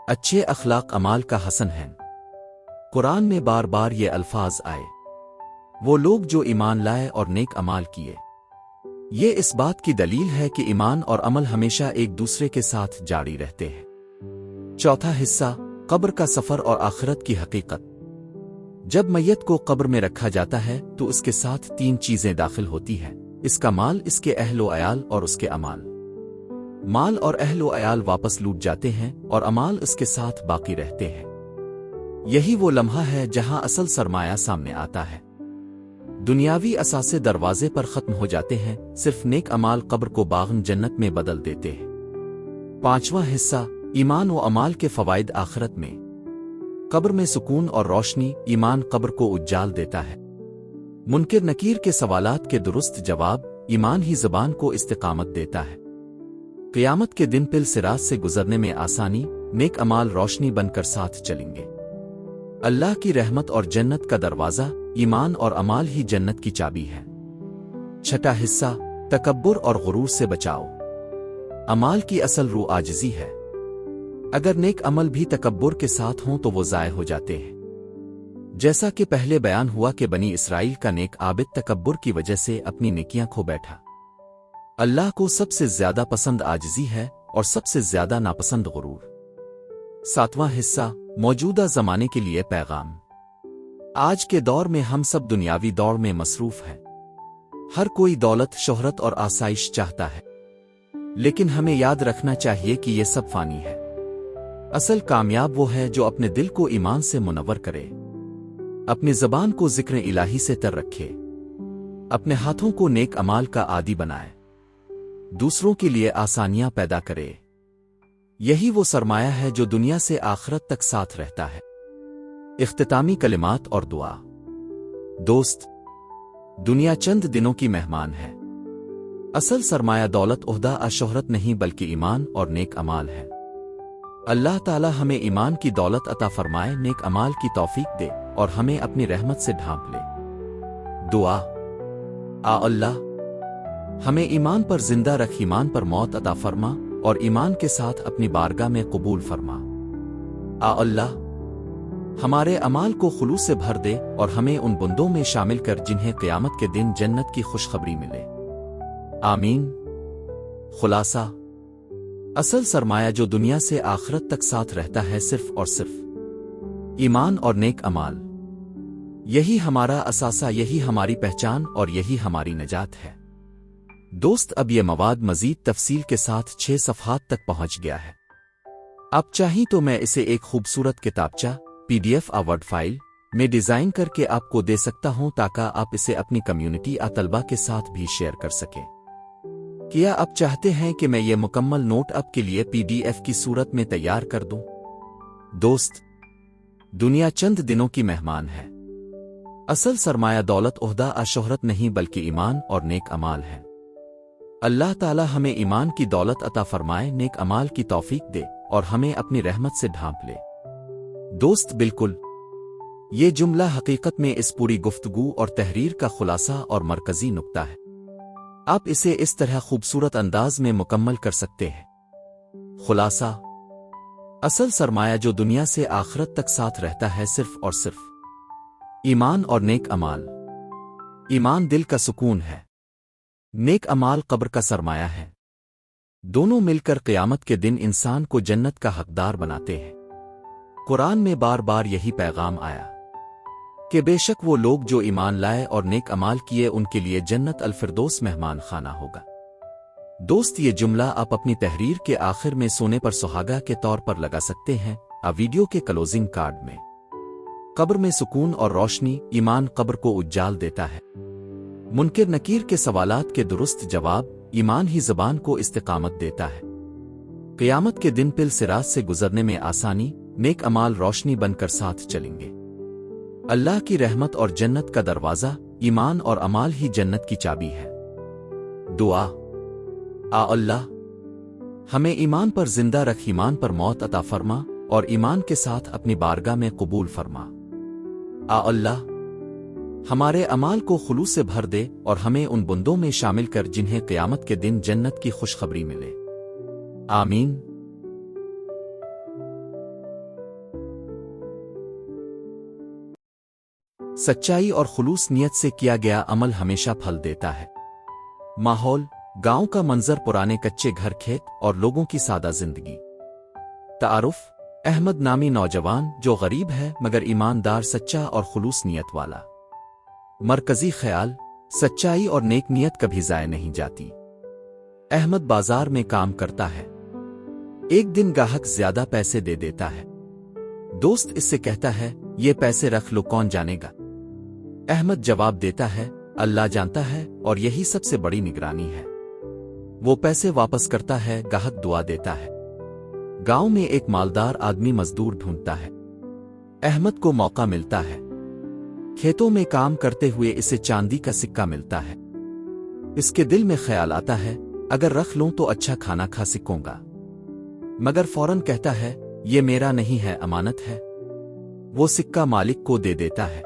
اچھے اخلاق اعمال کا حسن ہے۔ قرآن میں بار بار یہ الفاظ آئے وہ لوگ جو ایمان لائے اور نیک اعمال کیے۔ یہ اس بات کی دلیل ہے کہ ایمان اور عمل ہمیشہ ایک دوسرے کے ساتھ جاری رہتے ہیں۔ چوتھا حصہ قبر کا سفر اور آخرت کی حقیقت۔ جب میت کو قبر میں رکھا جاتا ہے تو اس کے ساتھ 3 چیزیں داخل ہوتی ہیں: اس کا مال، اس کے اہل و عیال اور اس کے اعمال۔ مال اور اہل و عیال واپس لوٹ جاتے ہیں اور اعمال اس کے ساتھ باقی رہتے ہیں۔ یہی وہ لمحہ ہے جہاں اصل سرمایہ سامنے آتا ہے۔ دنیاوی اثاثے دروازے پر ختم ہو جاتے ہیں، صرف نیک اعمال قبر کو باغن جنت میں بدل دیتے ہیں۔ پانچواں حصہ، ایمان و اعمال کے فوائد آخرت میں۔ قبر میں سکون اور روشنی۔ ایمان قبر کو اجال دیتا ہے۔ منکر نکیر کے سوالات کے درست جواب۔ ایمان ہی زبان کو استقامت دیتا ہے۔ قیامت کے دن پل صراط سے گزرنے میں آسانی۔ نیک اعمال روشنی بن کر ساتھ چلیں گے۔ اللہ کی رحمت اور جنت کا دروازہ۔ ایمان اور اعمال ہی جنت کی چابی ہے۔ چھٹا حصہ، تکبر اور غرور سے بچاؤ۔ اعمال کی اصل روح عاجزی ہے۔ اگر نیک عمل بھی تکبر کے ساتھ ہوں تو وہ ضائع ہو جاتے ہیں۔ جیسا کہ پہلے بیان ہوا کہ بنی اسرائیل کا نیک عابد تکبر کی وجہ سے اپنی نیکیاں کھو بیٹھا۔ اللہ کو سب سے زیادہ پسند عاجزی ہے اور سب سے زیادہ ناپسند غرور۔ ساتواں حصہ، موجودہ زمانے کے لیے پیغام۔ آج کے دور میں ہم سب دنیاوی دوڑ میں مصروف ہیں۔ ہر کوئی دولت، شہرت اور آسائش چاہتا ہے، لیکن ہمیں یاد رکھنا چاہیے کہ یہ سب فانی ہے۔ اصل کامیاب وہ ہے جو اپنے دل کو ایمان سے منور کرے، اپنی زبان کو ذکر الہی سے تر رکھے، اپنے ہاتھوں کو نیک اعمال کا عادی بنائے، دوسروں کے لیے آسانیاں پیدا کرے۔ یہی وہ سرمایہ ہے جو دنیا سے آخرت تک ساتھ رہتا ہے۔ اختتامی کلمات اور دعا۔ دوست، دنیا چند دنوں کی مہمان ہے۔ اصل سرمایہ دولت، عہدہ، شہرت نہیں بلکہ ایمان اور نیک اعمال ہے۔ اللہ تعالی ہمیں ایمان کی دولت عطا فرمائے، نیک اعمال کی توفیق دے اور ہمیں اپنی رحمت سے ڈھانپ لے۔ دعا۔ اللہ، ہمیں ایمان پر زندہ رکھ، ایمان پر موت عطا فرما اور ایمان کے ساتھ اپنی بارگاہ میں قبول فرما۔ اللہ، ہمارے اعمال کو خلوص سے بھر دے اور ہمیں ان بندوں میں شامل کر جنہیں قیامت کے دن جنت کی خوشخبری ملے۔ آمین۔ خلاصہ، اصل سرمایہ جو دنیا سے آخرت تک ساتھ رہتا ہے صرف اور صرف ایمان اور نیک اعمال۔ یہی ہمارا اثاثہ، یہی ہماری پہچان اور یہی ہماری نجات ہے۔ دوست، اب یہ مواد مزید تفصیل کے ساتھ 6 صفحات تک پہنچ گیا ہے۔ آپ چاہیں تو میں اسے ایک خوبصورت کتابچہ PDF ورڈ فائل میں ڈیزائن کر کے آپ کو دے سکتا ہوں تاکہ آپ اسے اپنی کمیونٹی طلبہ کے ساتھ بھی شیئر کر سکیں۔ کیا آپ چاہتے ہیں کہ میں یہ مکمل نوٹ آپ کے لیے PDF کی صورت میں تیار کر دوں؟ دوست، دنیا چند دنوں کی مہمان ہے۔ اصل سرمایہ دولت، عہدہ، شہرت نہیں بلکہ ایمان اور نیک اعمال ہے۔ اللہ تعالی ہمیں ایمان کی دولت عطا فرمائے، نیک اعمال کی توفیق دے اور ہمیں اپنی رحمت سے ڈھانپ لے۔ دوست، بالکل یہ جملہ حقیقت میں اس پوری گفتگو اور تحریر کا خلاصہ اور مرکزی نقطہ ہے۔ آپ اسے اس طرح خوبصورت انداز میں مکمل کر سکتے ہیں۔ خلاصہ، اصل سرمایہ جو دنیا سے آخرت تک ساتھ رہتا ہے صرف اور صرف ایمان اور نیک اعمال۔ ایمان دل کا سکون ہے، نیک اعمال قبر کا سرمایہ ہے۔ دونوں مل کر قیامت کے دن انسان کو جنت کا حقدار بناتے ہیں۔ قرآن میں بار بار یہی پیغام آیا کہ بے شک وہ لوگ جو ایمان لائے اور نیک اعمال کیے ان کے لیے جنت الفردوس مہمان خانہ ہوگا۔ دوست، یہ جملہ آپ اپنی تحریر کے آخر میں سونے پر سہاگا کے طور پر لگا سکتے ہیں۔ ویڈیو کے کلوزنگ کارڈ میں۔ قبر میں سکون اور روشنی۔ ایمان قبر کو اجال دیتا ہے۔ منکر نکیر کے سوالات کے درست جواب۔ ایمان ہی زبان کو استقامت دیتا ہے۔ قیامت کے دن پل صراط سے گزرنے میں آسانی۔ نیک اعمال روشنی بن کر ساتھ چلیں گے۔ اللہ کی رحمت اور جنت کا دروازہ۔ ایمان اور اعمال ہی جنت کی چابی ہے۔ دعا۔ اللہ، ہمیں ایمان پر زندہ رکھ، ایمان پر موت عطا فرما اور ایمان کے ساتھ اپنی بارگاہ میں قبول فرما۔ اللہ، ہمارے اعمال کو خلوص سے بھر دے اور ہمیں ان بندوں میں شامل کر جنہیں قیامت کے دن جنت کی خوشخبری ملے۔ آمین۔ سچائی اور خلوص نیت سے کیا گیا عمل ہمیشہ پھل دیتا ہے۔ ماحول، گاؤں کا منظر، پرانے کچے گھر، کھیت اور لوگوں کی سادہ زندگی۔ تعارف، احمد نامی نوجوان جو غریب ہے مگر ایماندار، سچا اور خلوص نیت والا۔ مرکزی خیال، سچائی اور نیک نیت کبھی ضائع نہیں جاتی۔ احمد بازار میں کام کرتا ہے۔ ایک دن گاہک زیادہ پیسے دے دیتا ہے۔ دوست اس سے کہتا ہے، یہ پیسے رکھ لو، کون جانے گا احمد جواب دیتا ہے، اللہ جانتا ہے اور یہی سب سے بڑی نگرانی ہے۔ وہ پیسے واپس کرتا ہے، گاہک دعا دیتا ہے۔ گاؤں میں ایک مالدار آدمی مزدور ڈھونڈتا ہے۔ احمد کو موقع ملتا ہے۔ کھیتوں میں کام کرتے ہوئے اسے چاندی کا سکہ ملتا ہے۔ اس کے دل میں خیال آتا ہے، اگر رکھ لوں تو اچھا کھانا کھا سکوں گا، مگر فوراً کہتا ہے یہ میرا نہیں ہے، امانت ہے۔ وہ سکہ مالک کو دے دیتا ہے۔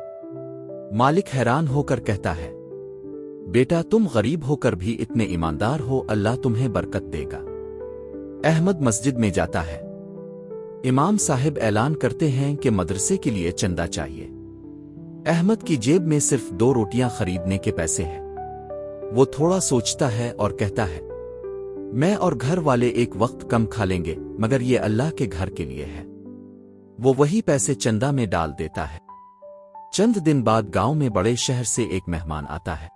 مالک حیران ہو کر کہتا ہے، بیٹا تم غریب ہو کر بھی اتنے ایماندار ہو، اللہ تمہیں برکت دے گا۔ احمد مسجد میں جاتا ہے۔ امام صاحب اعلان کرتے ہیں کہ مدرسے کے لیے چندہ چاہیے۔ احمد کی جیب میں صرف 2 روٹیاں خریدنے کے پیسے ہیں۔ وہ تھوڑا سوچتا ہے اور کہتا ہے، میں اور گھر والے ایک وقت کم کھا لیں گے، مگر یہ اللہ کے گھر کے لیے ہے۔ وہ وہی پیسے چندہ میں ڈال دیتا ہے۔ چند دن بعد گاؤں میں بڑے شہر سے ایک مہمان آتا ہے۔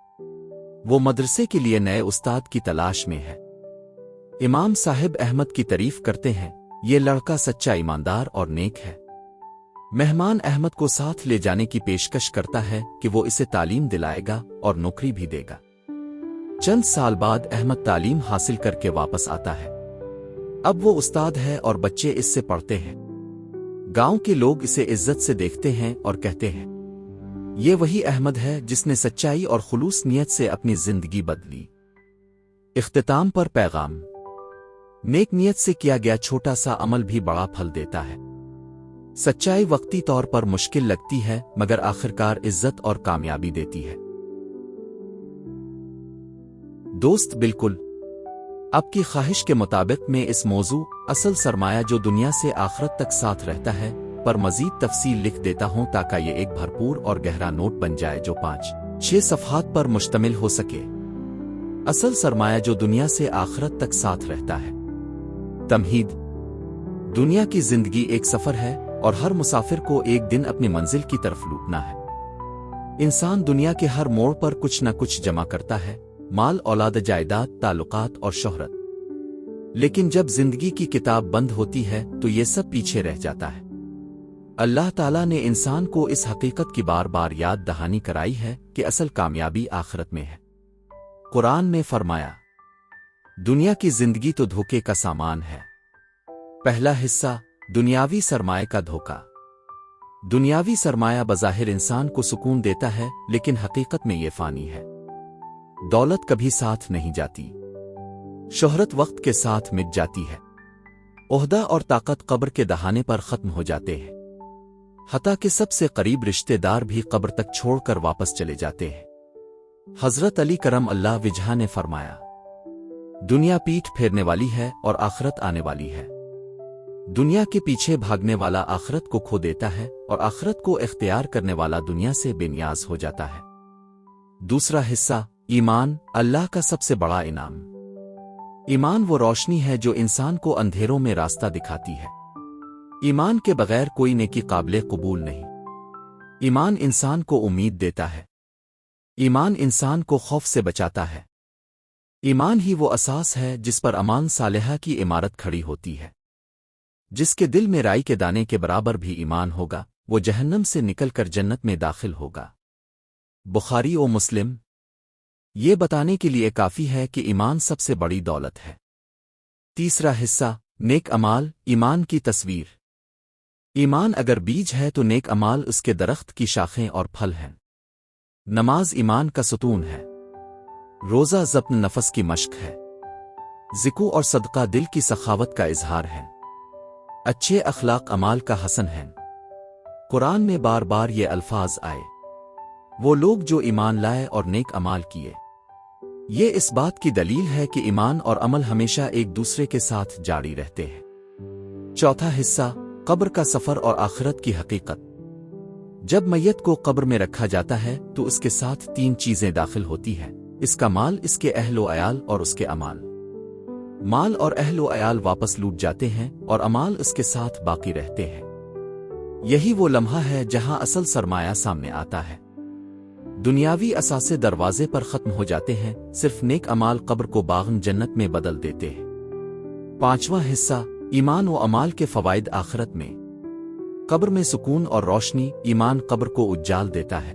وہ مدرسے کے لیے نئے استاد کی تلاش میں ہے۔ امام صاحب احمد کی تعریف کرتے ہیں، یہ لڑکا سچا، ایماندار اور نیک ہے۔ مہمان احمد کو ساتھ لے جانے کی پیشکش کرتا ہے کہ وہ اسے تعلیم دلائے گا اور نوکری بھی دے گا۔ چند سال بعد احمد تعلیم حاصل کر کے واپس آتا ہے۔ اب وہ استاد ہے اور بچے اس سے پڑھتے ہیں۔ گاؤں کے لوگ اسے عزت سے دیکھتے ہیں اور کہتے ہیں، یہ وہی احمد ہے جس نے سچائی اور خلوص نیت سے اپنی زندگی بدلی۔ اختتام پر پیغام۔ نیک نیت سے کیا گیا چھوٹا سا عمل بھی بڑا پھل دیتا ہے۔ سچائی وقتی طور پر مشکل لگتی ہے، مگر آخرکار عزت اور کامیابی دیتی ہے۔ دوست بالکل آپ کی خواہش کے مطابق میں اس موضوع اصل سرمایہ جو دنیا سے آخرت تک ساتھ رہتا ہے پر مزید تفصیل لکھ دیتا ہوں تاکہ یہ ایک بھرپور اور گہرا نوٹ بن جائے جو 5-6 صفحات پر مشتمل ہو سکے۔ اصل سرمایہ جو دنیا سے آخرت تک ساتھ رہتا ہے۔ تمہید۔ دنیا کی زندگی ایک سفر ہے اور ہر مسافر کو ایک دن اپنی منزل کی طرف لوٹنا ہے۔ انسان دنیا کے ہر موڑ پر کچھ نہ کچھ جمع کرتا ہے، مال، اولاد، جائیداد، تعلقات اور شہرت۔ لیکن جب زندگی کی کتاب بند ہوتی ہے تو یہ سب پیچھے رہ جاتا ہے۔ اللہ تعالیٰ نے انسان کو اس حقیقت کی بار بار یاد دہانی کرائی ہے کہ اصل کامیابی آخرت میں ہے۔ قرآن میں فرمایا، دنیا کی زندگی تو دھوکے کا سامان ہے۔ پہلا حصہ، دنیاوی سرمایہ کا دھوکہ۔ دنیاوی سرمایہ بظاہر انسان کو سکون دیتا ہے، لیکن حقیقت میں یہ فانی ہے۔ دولت کبھی ساتھ نہیں جاتی۔ شہرت وقت کے ساتھ مٹ جاتی ہے۔ عہدہ اور طاقت قبر کے دہانے پر ختم ہو جاتے ہیں۔ حتیٰ کہ سب سے قریب رشتے دار بھی قبر تک چھوڑ کر واپس چلے جاتے ہیں۔ حضرت علی کرم اللہ وجہہ نے فرمایا، دنیا پیٹھ پھیرنے والی ہے اور آخرت آنے والی ہے۔ دنیا کے پیچھے بھاگنے والا آخرت کو کھو دیتا ہے اور آخرت کو اختیار کرنے والا دنیا سے بے نیاز ہو جاتا ہے۔ دوسرا حصہ، ایمان، اللہ کا سب سے بڑا انعام۔ ایمان وہ روشنی ہے جو انسان کو اندھیروں میں راستہ دکھاتی ہے۔ ایمان کے بغیر کوئی نیکی قابل قبول نہیں۔ ایمان انسان کو امید دیتا ہے۔ ایمان انسان کو خوف سے بچاتا ہے۔ ایمان ہی وہ اساس ہے جس پر امان صالحہ کی عمارت کھڑی ہوتی ہے۔ جس کے دل میں رائی کے دانے کے برابر بھی ایمان ہوگا، وہ جہنم سے نکل کر جنت میں داخل ہوگا۔ بخاری و مسلم۔ یہ بتانے کے لیے کافی ہے کہ ایمان سب سے بڑی دولت ہے۔ تیسرا حصہ، نیک اعمال، ایمان کی تصویر۔ ایمان اگر بیج ہے تو نیک اعمال اس کے درخت کی شاخیں اور پھل ہیں۔ نماز ایمان کا ستون ہے۔ روزہ ضبط نفس کی مشق ہے۔ ذکر اور صدقہ دل کی سخاوت کا اظہار ہے۔ اچھے اخلاق اعمال کا حسن ہیں۔ قرآن میں بار بار یہ الفاظ آئے، وہ لوگ جو ایمان لائے اور نیک اعمال کیے۔ یہ اس بات کی دلیل ہے کہ ایمان اور عمل ہمیشہ ایک دوسرے کے ساتھ جاری رہتے ہیں۔ چوتھا حصہ، قبر کا سفر اور آخرت کی حقیقت۔ جب میت کو قبر میں رکھا جاتا ہے تو اس کے ساتھ 3 چیزیں داخل ہوتی ہیں، اس کا مال، اس کے اہل و عیال اور اس کے اعمال۔ مال اور اہل و عیال واپس لوٹ جاتے ہیں اور اعمال اس کے ساتھ باقی رہتے ہیں۔ یہی وہ لمحہ ہے جہاں اصل سرمایہ سامنے آتا ہے۔ دنیاوی اثاثے دروازے پر ختم ہو جاتے ہیں، صرف نیک اعمال قبر کو باغن جنت میں بدل دیتے ہیں۔ پانچواں حصہ، ایمان و اعمال کے فوائد آخرت میں۔ قبر میں سکون اور روشنی، ایمان قبر کو اجال دیتا ہے۔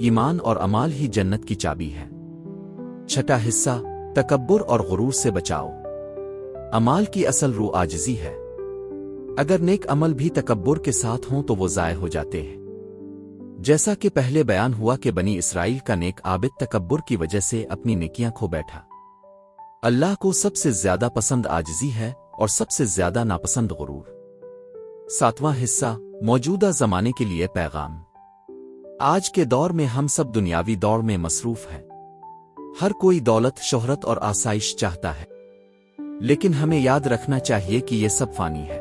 ایمان اور عمال ہی جنت کی چابی ہے۔ چھٹا حصہ، تکبر اور غرور سے بچاؤ۔ عمال کی اصل روح عاجزی ہے۔ اگر نیک عمل بھی تکبر کے ساتھ ہوں تو وہ ضائع ہو جاتے ہیں۔ جیسا کہ پہلے بیان ہوا کہ بنی اسرائیل کا نیک عابد تکبر کی وجہ سے اپنی نیکیاں کھو بیٹھا۔ اللہ کو سب سے زیادہ پسند عاجزی ہے اور سب سے زیادہ ناپسند غرور۔ ساتواں حصہ، موجودہ زمانے کے لیے پیغام۔ آج کے دور میں ہم سب دنیاوی دوڑ میں مصروف ہیں۔ ہر کوئی دولت، شہرت اور آسائش چاہتا ہے، لیکن ہمیں یاد رکھنا چاہیے کہ یہ سب فانی ہے۔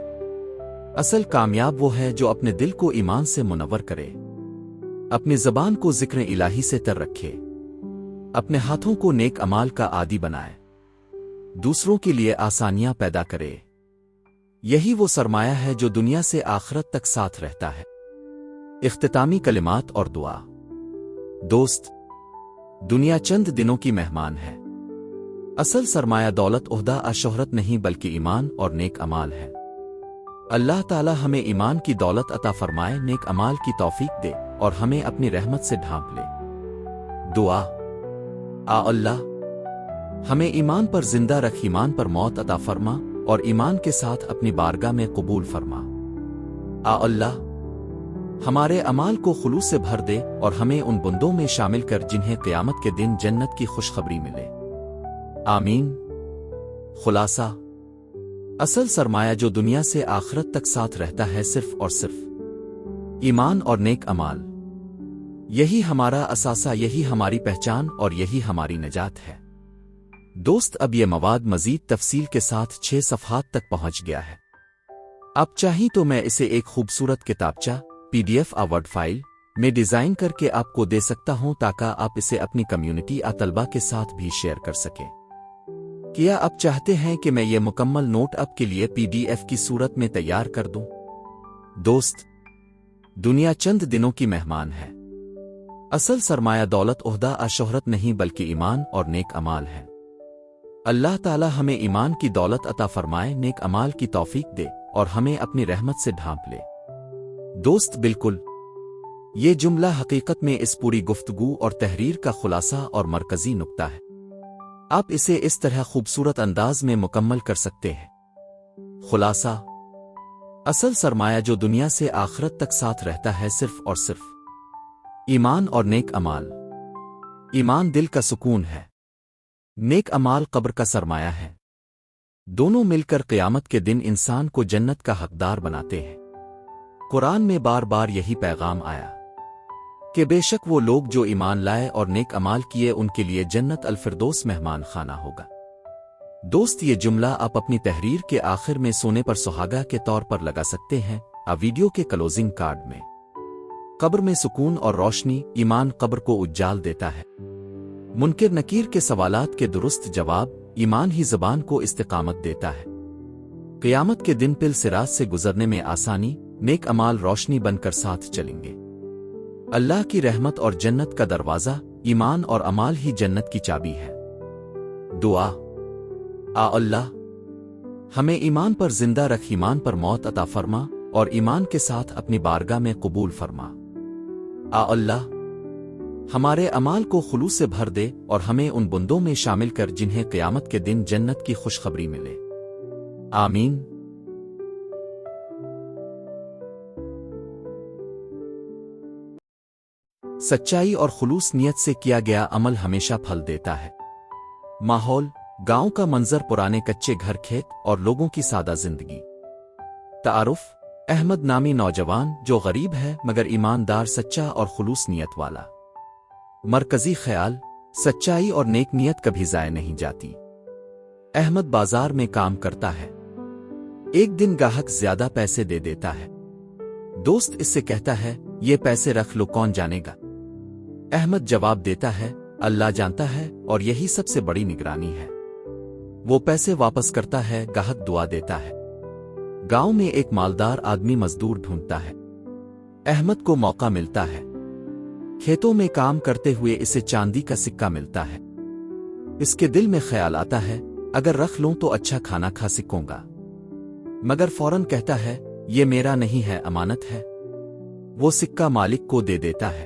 اصل کامیاب وہ ہے جو اپنے دل کو ایمان سے منور کرے، اپنی زبان کو ذکر الہی سے تر رکھے، اپنے ہاتھوں کو نیک اعمال کا عادی بنائے، دوسروں کے لیے آسانیاں پیدا کرے۔ یہی وہ سرمایہ ہے جو دنیا سے آخرت تک ساتھ رہتا ہے۔ اختتامی کلمات اور دعا۔ دوست، دنیا چند دنوں کی مہمان ہے۔ اصل سرمایہ دولت، عہدہ اور شہرت نہیں بلکہ ایمان اور نیک اعمال ہے۔ اللہ تعالی ہمیں ایمان کی دولت عطا فرمائے، نیک اعمال کی توفیق دے اور ہمیں اپنی رحمت سے ڈھانپ لے۔ دعا۔ اللہ، ہمیں ایمان پر زندہ رکھ، ایمان پر موت عطا فرما اور ایمان کے ساتھ اپنی بارگاہ میں قبول فرما۔ اللہ، ہمارے اعمال کو خلوص سے بھر دے اور ہمیں ان بندوں میں شامل کر جنہیں قیامت کے دن جنت کی خوشخبری ملے۔ آمین۔ خلاصہ، اصل سرمایہ جو دنیا سے آخرت تک ساتھ رہتا ہے صرف اور صرف ایمان اور نیک اعمال۔ یہی ہمارا اثاثہ، یہی ہماری پہچان اور یہی ہماری نجات ہے۔ دوست، اب یہ مواد مزید تفصیل کے ساتھ 6 صفحات تک پہنچ گیا ہے۔ آپ چاہیں تو میں اسے ایک خوبصورت کتابچہ PDF ورڈ فائل میں ڈیزائن کر کے آپ کو دے سکتا ہوں تاکہ آپ اسے اپنی کمیونٹی طلبہ کے ساتھ بھی شیئر کر سکیں۔ کیا آپ چاہتے ہیں کہ میں یہ مکمل نوٹ آپ کے لیے PDF کی صورت میں تیار کر دوں؟ دوست، دنیا چند دنوں کی مہمان ہے۔ اصل سرمایہ دولت، عہدہ اور شہرت نہیں بلکہ ایمان اور نیک اعمال ہے۔ اللہ تعالی ہمیں ایمان کی دولت عطا فرمائے، نیک اعمال کی توفیق دے اور ہمیں اپنی رحمت سے ڈھانپ لے۔ دوست، بالکل یہ جملہ حقیقت میں اس پوری گفتگو اور تحریر کا خلاصہ اور مرکزی نقطہ ہے۔ آپ اسے اس طرح خوبصورت انداز میں مکمل کر سکتے ہیں۔ خلاصہ، اصل سرمایہ جو دنیا سے آخرت تک ساتھ رہتا ہے صرف اور صرف ایمان اور نیک اعمال۔ ایمان دل کا سکون ہے، نیک اعمال قبر کا سرمایہ ہے۔ دونوں مل کر قیامت کے دن انسان کو جنت کا حقدار بناتے ہیں۔ قرآن میں بار بار یہی پیغام آیا کہ بے شک وہ لوگ جو ایمان لائے اور نیک اعمال کیے ان کے لیے جنت الفردوس مہمان خانہ ہوگا۔ دوست، یہ جملہ آپ اپنی تحریر کے آخر میں سونے پر سہاگا کے طور پر لگا سکتے ہیں۔ ویڈیو کے کلوزنگ کارڈ میں قبر میں سکون اور روشنی، ایمان قبر کو اجال دیتا ہے۔ منکر نکیر کے سوالات کے درست جواب، ایمان ہی زبان کو استقامت دیتا ہے۔ قیامت کے دن پل صراط سے گزرنے میں آسانی، نیک اعمال روشنی بن کر ساتھ چلیں گے۔ اللہ کی رحمت اور جنت کا دروازہ، ایمان اور اعمال ہی جنت کی چابی ہے۔ دعا۔ اللہ، ہمیں ایمان پر زندہ رکھ، ایمان پر موت عطا فرما اور ایمان کے ساتھ اپنی بارگاہ میں قبول فرما۔ اللہ، ہمارے اعمال کو خلوص سے بھر دے اور ہمیں ان بندوں میں شامل کر جنہیں قیامت کے دن جنت کی خوشخبری ملے۔ آمین۔ سچائی اور خلوص نیت سے کیا گیا عمل ہمیشہ پھل دیتا ہے۔ ماحول، گاؤں کا منظر، پرانے کچے گھر، کھیت اور لوگوں کی سادہ زندگی۔ تعارف، احمد نامی نوجوان جو غریب ہے مگر ایماندار، سچا اور خلوص نیت والا۔ مرکزی خیال، سچائی اور نیک نیت کبھی ضائع نہیں جاتی۔ احمد بازار میں کام کرتا ہے۔ ایک دن گاہک زیادہ پیسے دے دیتا ہے۔ دوست اس سے کہتا ہے، یہ پیسے رکھ لو، کون جانے گا؟ احمد جواب دیتا ہے، اللہ جانتا ہے اور یہی سب سے بڑی نگرانی ہے۔ وہ پیسے واپس کرتا ہے، گاہک دعا دیتا ہے۔ گاؤں میں ایک مالدار آدمی مزدور ڈھونڈتا ہے۔ احمد کو موقع ملتا ہے۔ کھیتوں میں کام کرتے ہوئے اسے چاندی کا سکہ ملتا ہے۔ اس کے دل میں خیال آتا ہے، اگر رکھ لوں تو اچھا کھانا کھا سکوں گا، مگر فوراً کہتا ہے، یہ میرا نہیں ہے، امانت ہے۔ وہ سکہ مالک کو دے دیتا ہے۔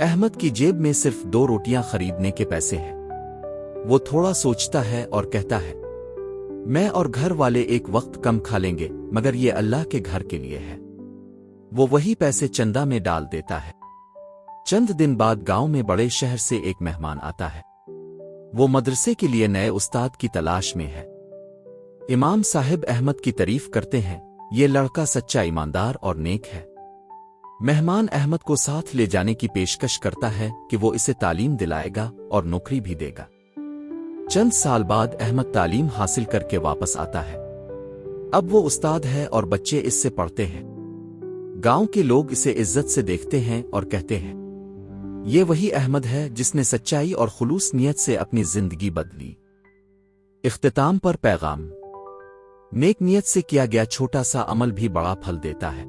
احمد کی جیب میں صرف 2 روٹیاں خریدنے کے پیسے ہیں۔ وہ تھوڑا سوچتا ہے اور کہتا ہے، میں اور گھر والے ایک وقت کم کھا لیں گے، مگر یہ اللہ کے گھر کے لیے ہے۔ وہ وہی پیسے چندہ میں ڈال دیتا ہے۔ چند دن بعد گاؤں میں بڑے شہر سے ایک مہمان آتا ہے۔ وہ مدرسے کے لیے نئے استاد کی تلاش میں ہے۔ امام صاحب احمد کی تعریف کرتے ہیں، یہ لڑکا سچا، ایماندار اور نیک ہے۔ مہمان احمد کو ساتھ لے جانے کی پیشکش کرتا ہے کہ وہ اسے تعلیم دلائے گا اور نوکری بھی دے گا۔ چند سال بعد احمد تعلیم حاصل کر کے واپس آتا ہے۔ اب وہ استاد ہے اور بچے اس سے پڑھتے ہیں۔ گاؤں کے لوگ اسے عزت سے دیکھتے ہیں اور کہتے ہیں، یہ وہی احمد ہے جس نے سچائی اور خلوص نیت سے اپنی زندگی بدلی۔ اختتام پر پیغام۔ نیک نیت سے کیا گیا چھوٹا سا عمل بھی بڑا پھل دیتا ہے۔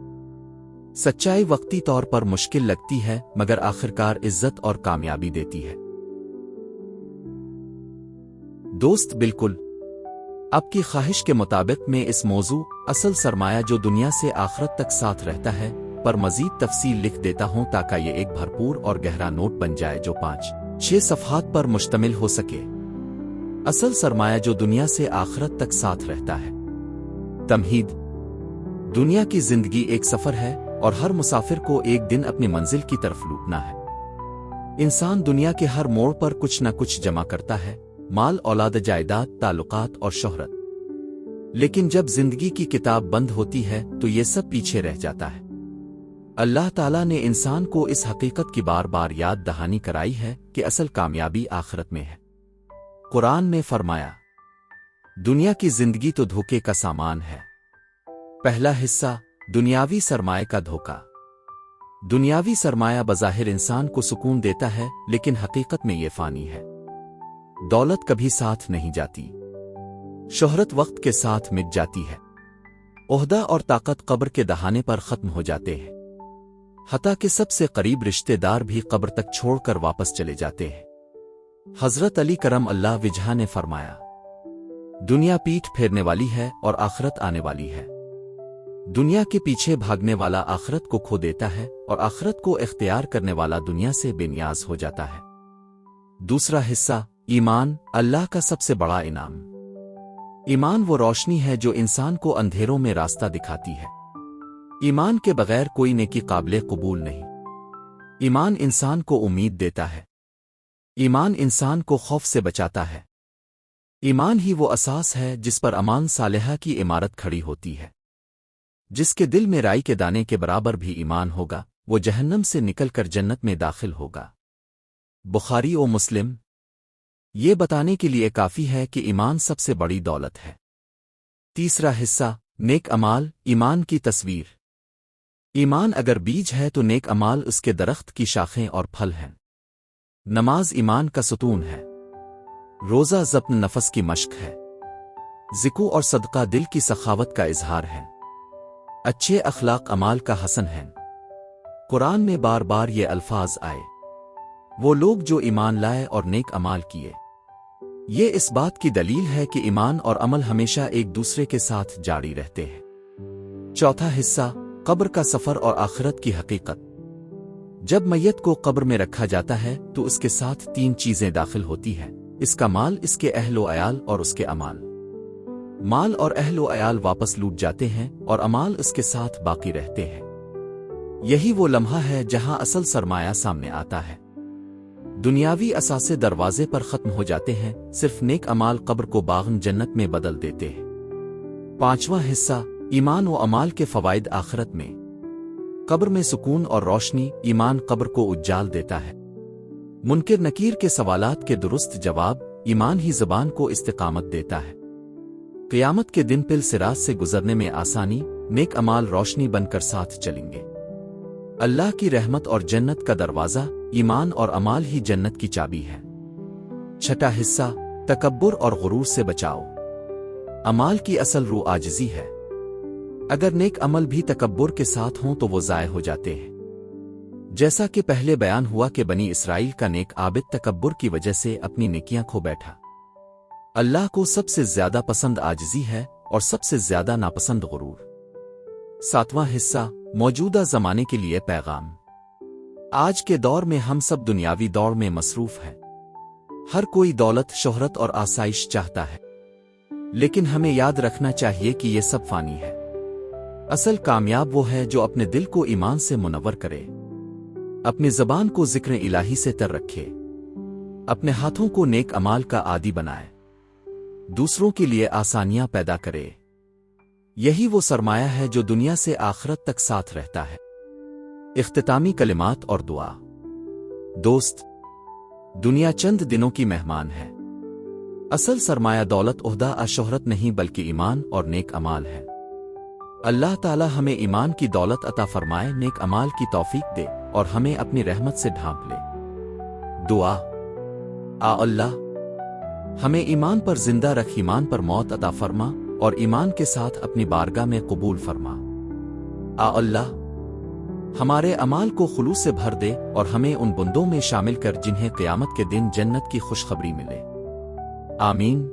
سچائی وقتی طور پر مشکل لگتی ہے، مگر آخرکار عزت اور کامیابی دیتی ہے۔ دوست بالکل آپ کی خواہش کے مطابق میں اس موضوع اصل سرمایہ جو دنیا سے آخرت تک ساتھ رہتا ہے پر مزید تفصیل لکھ دیتا ہوں تاکہ یہ ایک بھرپور اور گہرا نوٹ بن جائے جو 5-6 صفحات پر مشتمل ہو سکے۔ اصل سرمایہ جو دنیا سے آخرت تک ساتھ رہتا ہے۔ تمہید۔ دنیا کی زندگی ایک سفر ہے اور ہر مسافر کو ایک دن اپنی منزل کی طرف لوٹنا ہے۔ انسان دنیا کے ہر موڑ پر کچھ نہ کچھ جمع کرتا ہے، مال، اولاد، جائیداد، تعلقات اور شہرت۔ لیکن جب زندگی کی کتاب بند ہوتی ہے تو یہ سب پیچھے رہ جاتا ہے۔ اللہ تعالیٰ نے انسان کو اس حقیقت کی بار بار یاد دہانی کرائی ہے کہ اصل کامیابی آخرت میں ہے۔ قرآن میں فرمایا، دنیا کی زندگی تو دھوکے کا سامان ہے۔ پہلا حصہ، دنیاوی سرمایہ کا دھوکہ۔ دنیاوی سرمایہ بظاہر انسان کو سکون دیتا ہے، لیکن حقیقت میں یہ فانی ہے۔ دولت کبھی ساتھ نہیں جاتی۔ شہرت وقت کے ساتھ مٹ جاتی ہے۔ عہدہ اور طاقت قبر کے دہانے پر ختم ہو جاتے ہیں۔ حتیٰ کہ سب سے قریب رشتے دار بھی قبر تک چھوڑ کر واپس چلے جاتے ہیں۔ حضرت علی کرم اللہ وجہہ نے فرمایا، دنیا پیٹھ پھیرنے والی ہے اور آخرت آنے والی ہے۔ دنیا کے پیچھے بھاگنے والا آخرت کو کھو دیتا ہے اور آخرت کو اختیار کرنے والا دنیا سے بے نیاز ہو جاتا ہے۔ دوسرا حصہ، ایمان، اللہ کا سب سے بڑا انعام۔ ایمان وہ روشنی ہے جو انسان کو اندھیروں میں راستہ دکھاتی ہے۔ ایمان کے بغیر کوئی نیکی قابل قبول نہیں۔ ایمان انسان کو امید دیتا ہے۔ ایمان انسان کو خوف سے بچاتا ہے۔ ایمان ہی وہ اساس ہے جس پر امان صالحہ کی عمارت کھڑی ہوتی ہے۔ جس کے دل میں رائی کے دانے کے برابر بھی ایمان ہوگا، وہ جہنم سے نکل کر جنت میں داخل ہوگا۔ بخاری و مسلم۔ یہ بتانے کے لیے کافی ہے کہ ایمان سب سے بڑی دولت ہے۔ تیسرا حصہ، نیک اعمال، ایمان کی تصویر۔ ایمان اگر بیج ہے تو نیک اعمال اس کے درخت کی شاخیں اور پھل ہیں۔ نماز ایمان کا ستون ہے۔ روزہ ضبط نفس کی مشق ہے۔ ذکر اور صدقہ دل کی سخاوت کا اظہار ہے۔ اچھے اخلاق اعمال کا حسن ہیں۔ قرآن میں بار بار یہ الفاظ آئے، وہ لوگ جو ایمان لائے اور نیک اعمال کیے۔ یہ اس بات کی دلیل ہے کہ ایمان اور عمل ہمیشہ ایک دوسرے کے ساتھ جاری رہتے ہیں۔ چوتھا حصہ، قبر کا سفر اور آخرت کی حقیقت۔ جب میت کو قبر میں رکھا جاتا ہے تو اس کے ساتھ 3 چیزیں داخل ہوتی ہیں، اس کا مال، اس کے اہل و عیال اور اس کے اعمال۔ مال اور اہل و عیال واپس لوٹ جاتے ہیں اور اعمال اس کے ساتھ باقی رہتے ہیں۔ یہی وہ لمحہ ہے جہاں اصل سرمایہ سامنے آتا ہے۔ دنیاوی اثاثے دروازے پر ختم ہو جاتے ہیں، صرف نیک اعمال قبر کو باغن جنت میں بدل دیتے ہیں۔ پانچواں حصہ، ایمان و اعمال کے فوائد آخرت میں۔ قبر میں سکون اور روشنی، ایمان قبر کو اجال دیتا ہے۔ منکر نکیر کے سوالات کے درست جواب، ایمان ہی زبان کو استقامت دیتا ہے۔ قیامت کے دن پل صراط سے گزرنے میں آسانی، نیک اعمال روشنی بن کر ساتھ چلیں گے۔ اللہ کی رحمت اور جنت کا دروازہ، ایمان اور اعمال ہی جنت کی چابی ہے۔ چھٹا حصہ، تکبر اور غرور سے بچاؤ۔ اعمال کی اصل روح عاجزی ہے۔ اگر نیک عمل بھی تکبر کے ساتھ ہوں تو وہ ضائع ہو جاتے ہیں۔ جیسا کہ پہلے بیان ہوا کہ بنی اسرائیل کا نیک عابد تکبر کی وجہ سے اپنی نیکیاں کھو بیٹھا۔ اللہ کو سب سے زیادہ پسند عاجزی ہے اور سب سے زیادہ ناپسند غرور۔ ساتواں حصہ، موجودہ زمانے کے لیے پیغام۔ آج کے دور میں ہم سب دنیاوی دور میں مصروف ہیں۔ ہر کوئی دولت، شہرت اور آسائش چاہتا ہے، لیکن ہمیں یاد رکھنا چاہیے کہ یہ سب فانی ہے۔ اصل کامیاب وہ ہے جو اپنے دل کو ایمان سے منور کرے، اپنی زبان کو ذکر الہی سے تر رکھے، اپنے ہاتھوں کو نیک اعمال کا عادی بنائے، دوسروں کے لیے آسانیاں پیدا کرے۔ یہی وہ سرمایہ ہے جو دنیا سے آخرت تک ساتھ رہتا ہے۔ اختتامی کلمات اور دعا۔ دوست، دنیا چند دنوں کی مہمان ہے۔ اصل سرمایہ دولت، عہدہ، شہرت نہیں بلکہ ایمان اور نیک اعمال ہے۔ اللہ تعالی ہمیں ایمان کی دولت عطا فرمائے، نیک اعمال کی توفیق دے اور ہمیں اپنی رحمت سے ڈھانپ لے۔ دعا۔ اللہ، ہمیں ایمان پر زندہ رکھ، ایمان پر موت عطا فرما اور ایمان کے ساتھ اپنی بارگاہ میں قبول فرما۔ اللہ، ہمارے اعمال کو خلوص سے بھر دے اور ہمیں ان بندوں میں شامل کر جنہیں قیامت کے دن جنت کی خوشخبری ملے۔ آمین۔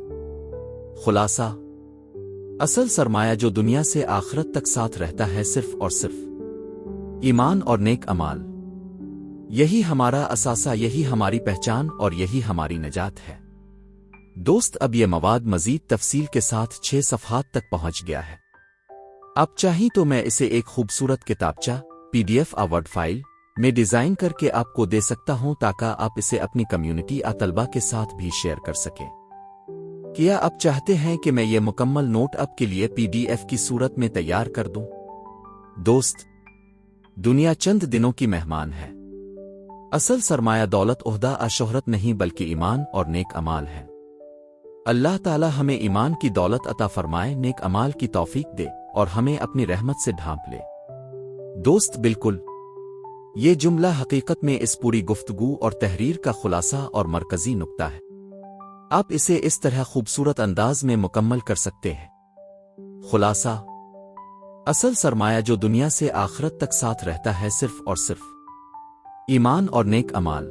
خلاصہ، اصل سرمایہ جو دنیا سے آخرت تک ساتھ رہتا ہے صرف اور صرف ایمان اور نیک اعمال۔ یہی ہمارا اثاثہ، یہی ہماری پہچان اور یہی ہماری نجات ہے۔ دوست، اب یہ مواد مزید تفصیل کے ساتھ 6 صفحات تک پہنچ گیا ہے۔ آپ چاہیں تو میں اسے ایک خوبصورت کتابچہ PDF ورڈ فائل میں ڈیزائن کر کے آپ کو دے سکتا ہوں تاکہ آپ اسے اپنی کمیونٹی طلبہ کے ساتھ بھی شیئر کر سکیں۔ کیا آپ چاہتے ہیں کہ میں یہ مکمل نوٹ آپ کے لیے PDF کی صورت میں تیار کر دوں؟ دوست، دنیا چند دنوں کی مہمان ہے۔ اصل سرمایہ دولت، عہدہ، شہرت نہیں بلکہ ایمان اور نیک اعمال ہے۔ اللہ تعالی ہمیں ایمان کی دولت عطا فرمائے، نیک اعمال کی توفیق دے اور ہمیں اپنی رحمت سے ڈھانپ لے۔ دوست، بالکل یہ جملہ حقیقت میں اس پوری گفتگو اور تحریر کا خلاصہ اور مرکزی نقطہ ہے۔ آپ اسے اس طرح خوبصورت انداز میں مکمل کر سکتے ہیں۔ خلاصہ، اصل سرمایہ جو دنیا سے آخرت تک ساتھ رہتا ہے صرف اور صرف ایمان اور نیک اعمال۔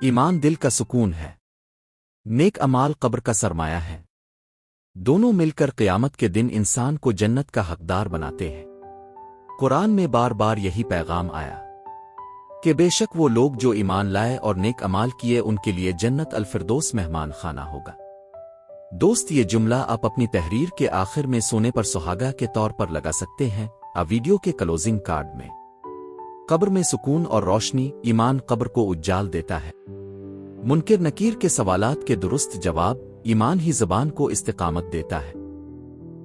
ایمان دل کا سکون ہے، نیک اعمال قبر کا سرمایہ ہے۔ دونوں مل کر قیامت کے دن انسان کو جنت کا حقدار بناتے ہیں۔ قرآن میں بار بار یہی پیغام آیا کہ بے شک وہ لوگ جو ایمان لائے اور نیک اعمال کیے ان کے لیے جنت الفردوس مہمان خانہ ہوگا۔ دوست، یہ جملہ آپ اپنی تحریر کے آخر میں سونے پر سہاگا کے طور پر لگا سکتے ہیں۔ ویڈیو کے کلوزنگ کارڈ میں قبر میں سکون اور روشنی، ایمان قبر کو اجال دیتا ہے۔ منکر نکیر کے سوالات کے درست جواب، ایمان ہی زبان کو استقامت دیتا ہے۔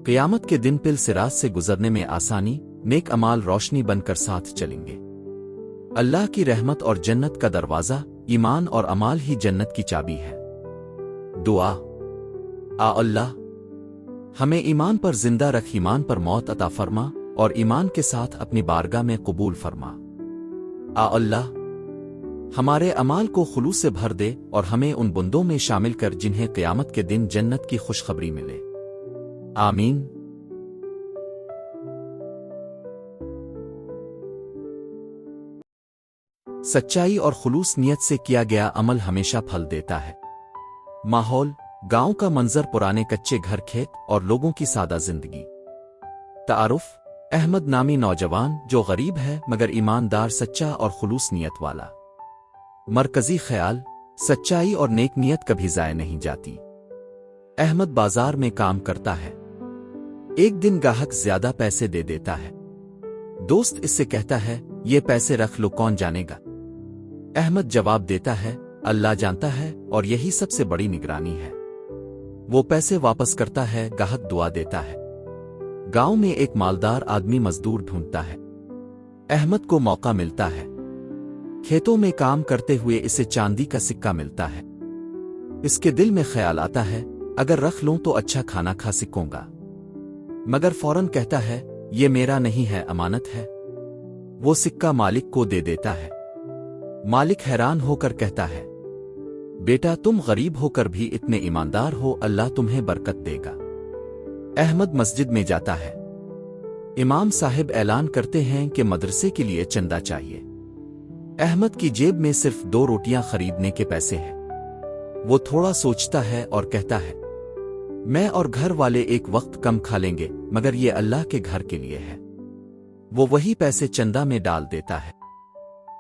قیامت کے دن پل صراط سے گزرنے میں آسانی، نیک اعمال روشنی بن کر ساتھ چلیں گے۔ اللہ کی رحمت اور جنت کا دروازہ، ایمان اور اعمال ہی جنت کی چابی ہے۔ دعا۔ اللہ، ہمیں ایمان پر زندہ رکھ، ایمان پر موت عطا فرما اور ایمان کے ساتھ اپنی بارگاہ میں قبول فرما۔ اللہ، ہمارے اعمال کو خلوص سے بھر دے اور ہمیں ان بندوں میں شامل کر جنہیں قیامت کے دن جنت کی خوشخبری ملے۔ آمین۔ سچائی اور خلوص نیت سے کیا گیا عمل ہمیشہ پھل دیتا ہے۔ ماحول، گاؤں کا منظر، پرانے کچے گھر، کھیت اور لوگوں کی سادہ زندگی۔ تعارف، احمد نامی نوجوان جو غریب ہے مگر ایماندار، سچا اور خلوص نیت والا۔ مرکزی خیال، سچائی اور نیک نیت کبھی ضائع نہیں جاتی۔ احمد بازار میں کام کرتا ہے۔ ایک دن گاہک زیادہ پیسے دے دیتا ہے۔ دوست اس سے کہتا ہے، یہ پیسے رکھ لو، کون جانے گا؟ احمد جواب دیتا ہے، اللہ جانتا ہے اور یہی سب سے بڑی نگرانی ہے۔ وہ پیسے واپس کرتا ہے، گاہک دعا دیتا ہے۔ گاؤں میں ایک مالدار آدمی مزدور ڈھونڈتا ہے۔ احمد کو موقع ملتا ہے۔ کھیتوں میں کام کرتے ہوئے اسے چاندی کا سکہ ملتا ہے۔ اس کے دل میں خیال آتا ہے، اگر رکھ لوں تو اچھا کھانا کھا سکوں گا، مگر فوراً کہتا ہے، یہ میرا نہیں ہے، امانت ہے۔ وہ سکہ مالک کو دے دیتا ہے۔ مالک حیران ہو کر کہتا ہے، بیٹا تم غریب ہو کر بھی اتنے ایماندار ہو، اللہ تمہیں برکت دے گا۔ احمد مسجد میں جاتا ہے۔ امام صاحب اعلان کرتے ہیں کہ مدرسے کے لیے چندہ چاہیے۔ احمد کی جیب میں صرف 2 روٹیاں خریدنے کے پیسے ہیں۔ وہ تھوڑا سوچتا ہے اور کہتا ہے، میں اور گھر والے ایک وقت کم کھا لیں گے، مگر یہ اللہ کے گھر کے لیے ہے۔ وہ وہی پیسے چندہ میں ڈال دیتا ہے۔